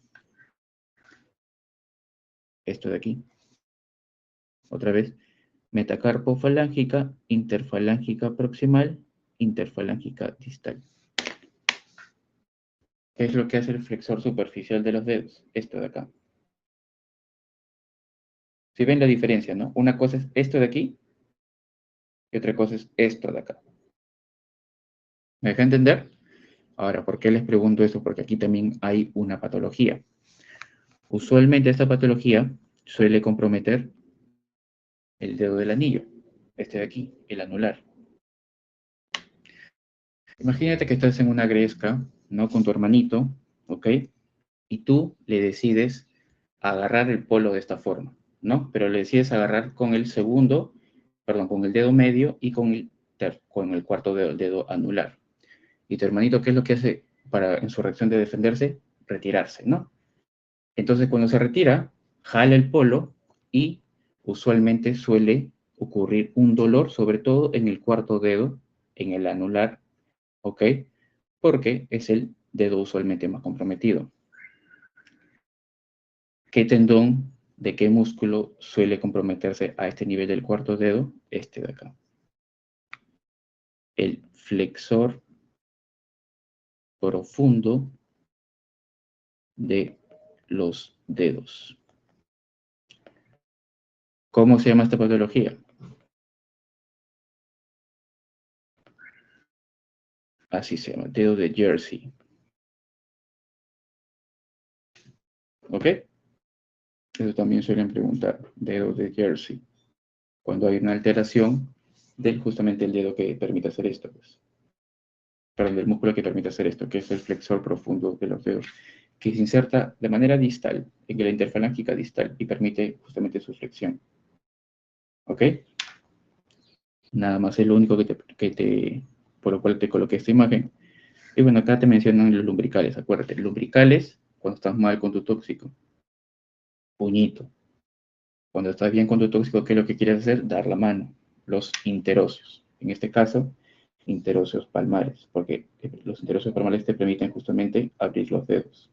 Esto de aquí. Otra vez. Metacarpofalángica, interfalángica proximal, interfalángica distal. ¿Qué es lo que hace el flexor superficial de los dedos? Esto de acá. Si ven la diferencia, ¿no? Una cosa es esto de aquí y otra cosa es esto de acá. ¿Me deja entender? Ahora, ¿por qué les pregunto eso? Porque aquí también hay una patología. Usualmente esta patología suele comprometer el dedo del anillo, este de aquí, el anular. Imagínate que estás en una gresca, ¿no? Con tu hermanito, ¿ok? Y tú le decides agarrar el polo de esta forma, ¿no? Pero le decides agarrar con el segundo, perdón, con el dedo medio y con el cuarto dedo, el dedo anular. Y tu hermanito, ¿qué es lo que hace en su reacción de defenderse? Retirarse, ¿no? Entonces, cuando se retira, jala el polo y usualmente suele ocurrir un dolor, sobre todo en el cuarto dedo, en el anular, ¿ok? Porque es el dedo usualmente más comprometido. ¿Qué tendón de qué músculo suele comprometerse a este nivel del cuarto dedo? Este de acá. El flexor profundo de los dedos. ¿Cómo se llama esta patología? Así se llama, dedo de Jersey. ¿Ok? Eso también suelen preguntar, dedo de Jersey. Cuando hay una alteración del justamente el dedo que permite hacer esto, pues. Perdón, del músculo que permite hacer esto, que es el flexor profundo de los dedos, que se inserta de manera distal, en la interfalángica distal, y permite justamente su flexión. ¿Ok? Nada más es lo único por lo cual te coloqué esta imagen. Y bueno, acá te mencionan los lumbricales, acuérdate, lumbricales cuando estás mal con tu tóxico. Puñito. Cuando estás bien con tu tóxico, ¿qué es lo que quieres hacer? Dar la mano. Los interóseos. En este caso, interóseos palmares, porque los interóseos palmares te permiten justamente abrir los dedos.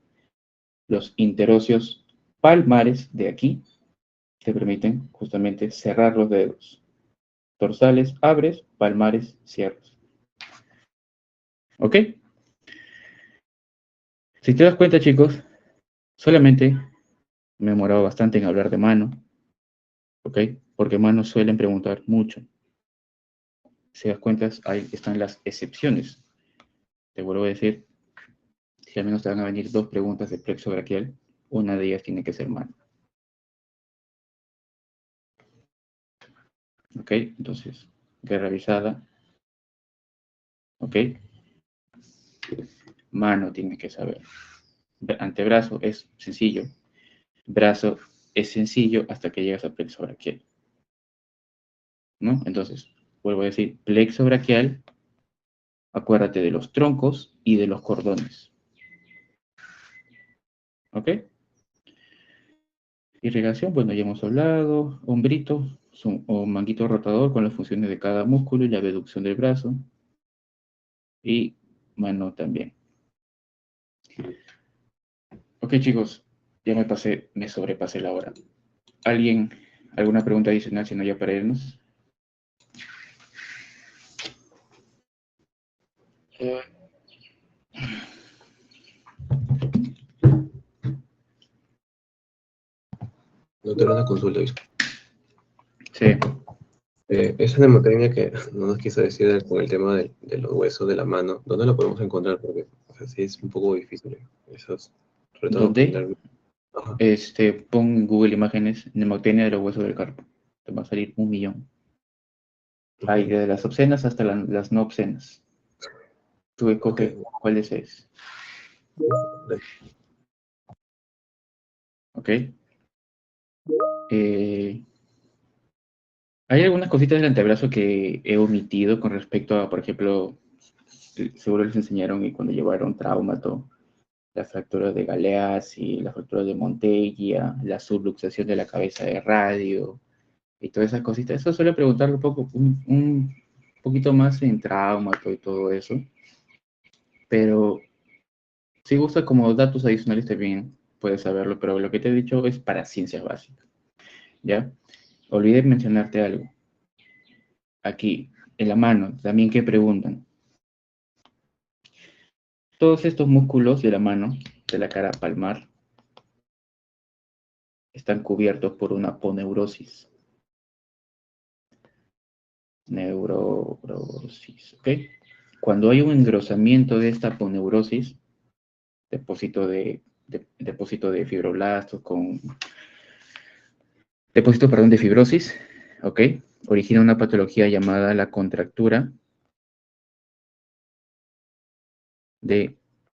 los interóseos palmares de aquí te permiten justamente cerrar los dedos. Dorsales, abres, palmares, cierras. ¿Ok? Si te das cuenta, chicos, solamente me he demorado bastante en hablar de mano. ¿Ok? Porque manos suelen preguntar mucho. Si te das cuenta, ahí están las excepciones. Te vuelvo a decir, si al menos te van a venir 2 preguntas de plexo braquial, una de ellas tiene que ser mano. ¿Ok? Entonces, guerra revisada. ¿Ok? Mano tiene que saber. Antebrazo es sencillo. Brazo es sencillo hasta que llegas a plexo braquial. ¿No? Entonces, vuelvo a decir, plexo braquial, acuérdate de los troncos y de los cordones. ¿Ok? Irrigación, bueno, ya hemos hablado. Hombrito o manguito rotador con las funciones de cada músculo y la abducción del brazo. Y mano también. Ok, chicos, ya me sobrepasé la hora. ¿Alguien, alguna pregunta adicional, si no ya para irnos? Doctor, una consulta. Sí. Esa neumotecnia que no nos quiso decir con el tema de los huesos de la mano, ¿dónde lo podemos encontrar? Porque o sea, sí es un poco difícil. Esos, sobre todo ¿Dónde? Ajá. Pon en Google Imágenes neumotecnia de los huesos del carpo. Te va a salir 1.000.000. Hay desde las obscenas hasta las no obscenas. Tú escoge cuál desees. ¿Ok? Hay algunas cositas del antebrazo que he omitido con respecto a, por ejemplo, seguro les enseñaron y cuando llevaron traumato, la fractura de Galeazzi, la fractura de Monteggia, la subluxación de la cabeza de radio y todas esas cositas. Eso suele preguntarle un poquito más en traumato y todo eso. Pero si gusta como datos adicionales también puedes saberlo, pero lo que te he dicho es para ciencias básicas. ¿Ya? Olvidé mencionarte algo. Aquí, en la mano, también que preguntan. Todos estos músculos de la mano, de la cara palmar, están cubiertos por una aponeurosis. Neurosis, ¿ok? Cuando hay un engrosamiento de esta aponeurosis, depósito de fibroblastos perdón, de fibrosis, ¿ok? Origina una patología llamada la contractura de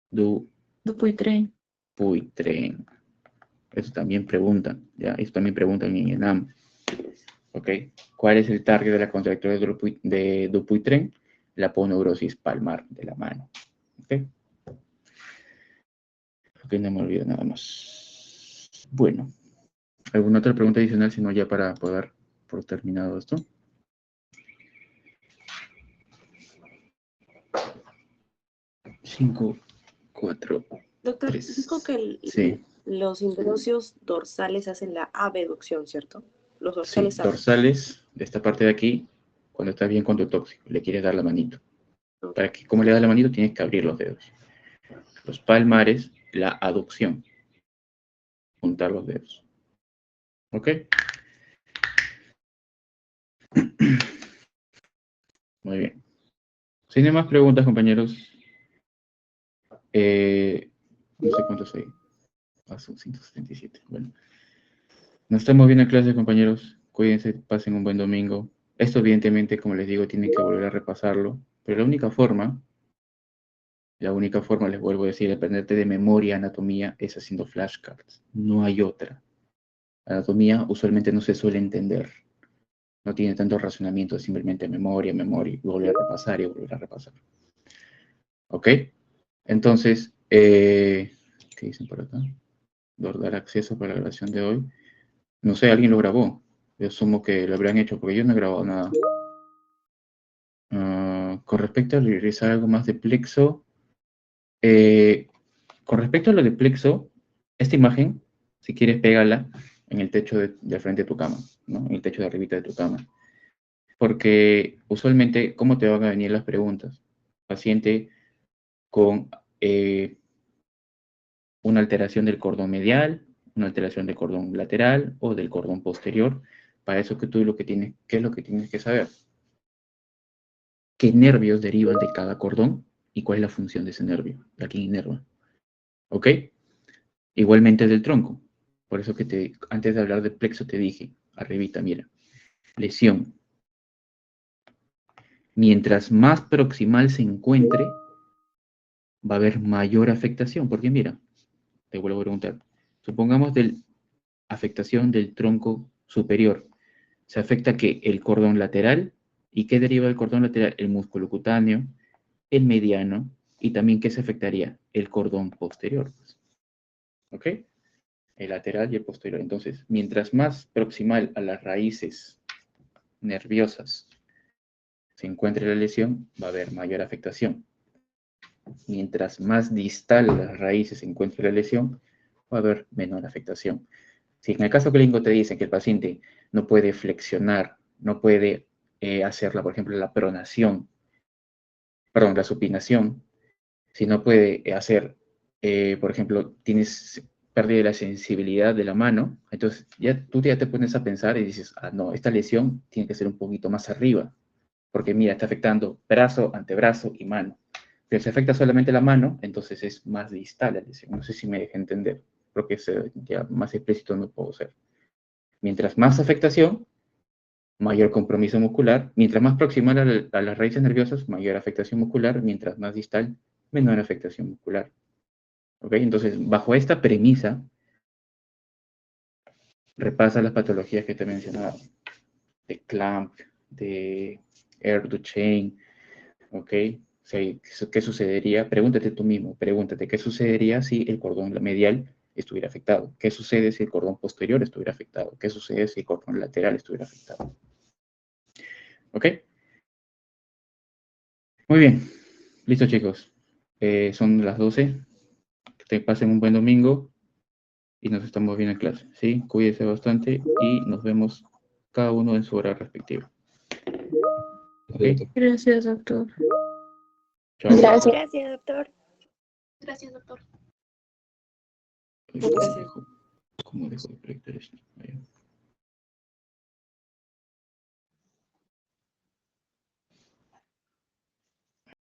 Dupuytren. Dupuytren. Eso también preguntan, ¿ya? Eso también preguntan en ENAM. ¿Ok? ¿Cuál es el target de la contractura de Dupuytren? La aponeurosis palmar de la mano. ¿Ok? Ok, no me olvido nada más. Bueno, ¿alguna otra pregunta adicional, si no ya para poder por terminado esto? Cinco, 4, Doctor, 3. dijo que Sí. los interóseos dorsales hacen la abducción, ¿cierto? Los Sí, dorsales abren. dorsales, de esta parte de aquí, cuando estás bien con tu tóxico, le quieres dar la manito. Para que, ¿cómo le das la manito? Tienes que abrir los dedos. Los palmares, la aducción. Juntar los dedos. ¿Ok? Muy bien. Si no hay más preguntas, compañeros, no sé cuántos hay. Son 177. Bueno. Nos estamos viendo en clase, compañeros. Cuídense, pasen un buen domingo. Esto, evidentemente, como les digo, tienen que volver a repasarlo. Pero la única forma, les vuelvo a decir, de aprenderte de memoria anatomía es haciendo flashcards. No hay otra. Anatomía usualmente no se suele entender. No tiene tanto razonamiento, simplemente memoria, y volver a repasar y volver a repasar. ¿Ok? Entonces, ¿qué dicen por acá? Dar acceso para la grabación de hoy. No sé, alguien lo grabó. Yo asumo que lo habrán hecho porque yo no he grabado nada. Con respecto a realizar algo más de plexo, con respecto a lo de plexo, esta imagen, si quieres, pégala en el techo de frente de tu cama, ¿no? En el techo de arribita de tu cama. Porque usualmente, ¿cómo te van a venir las preguntas? Paciente con una alteración del cordón medial, una alteración del cordón lateral o del cordón posterior. Para eso que tú ¿qué es lo que tienes que saber? ¿Qué nervios derivan de cada cordón y cuál es la función de ese nervio? ¿A quién inerva? ¿Ok? Igualmente del tronco. Por eso que antes de hablar del plexo te dije, arribita, mira, lesión. Mientras más proximal se encuentre, va a haber mayor afectación. Porque mira, te vuelvo a preguntar, supongamos afectación del tronco superior. Se afecta que el cordón lateral, ¿y qué deriva del cordón lateral? El músculo cutáneo, el mediano, y también ¿qué se afectaría? El cordón posterior. ¿Ok? El lateral y el posterior. Entonces, mientras más proximal a las raíces nerviosas se encuentre la lesión, va a haber mayor afectación. Mientras más distal a las raíces se encuentre la lesión, va a haber menor afectación. Si en el caso clínico te dicen que el paciente no puede flexionar, no puede hacer, por ejemplo, la pronación, perdón, la supinación, si no puede hacer, por ejemplo, tienes pérdida de la sensibilidad de la mano, entonces tú ya te pones a pensar y dices, ah, no, esta lesión tiene que ser un poquito más arriba, porque mira, está afectando brazo, antebrazo y mano. Pero si afecta solamente la mano, entonces es más distal la lesión. No sé si me deja entender, porque ya más explícito no puedo ser. Mientras más afectación, mayor compromiso muscular. Mientras más proximal a las raíces nerviosas, mayor afectación muscular. Mientras más distal, menor afectación muscular. ¿Ok? Entonces, bajo esta premisa, repasa las patologías que te mencionaba. De Clamp, de Air Duchenne, ¿ok? O sea, ¿qué sucedería? Pregúntate tú mismo, pregúntate, ¿qué sucedería si el cordón medial estuviera afectado? ¿Qué sucede si el cordón posterior estuviera afectado? ¿Qué sucede si el cordón lateral estuviera afectado? ¿Ok? Muy bien. Listo, chicos. Son las 12. Que te pasen un buen domingo y nos estamos viendo en clase, ¿sí? Cuídense bastante y nos vemos cada uno en su hora respectiva. ¿Ok? Gracias, doctor. Chao. Gracias. Gracias, doctor. Gracias, doctor. ¿Cómo dejo de proyectar esto? Ahí.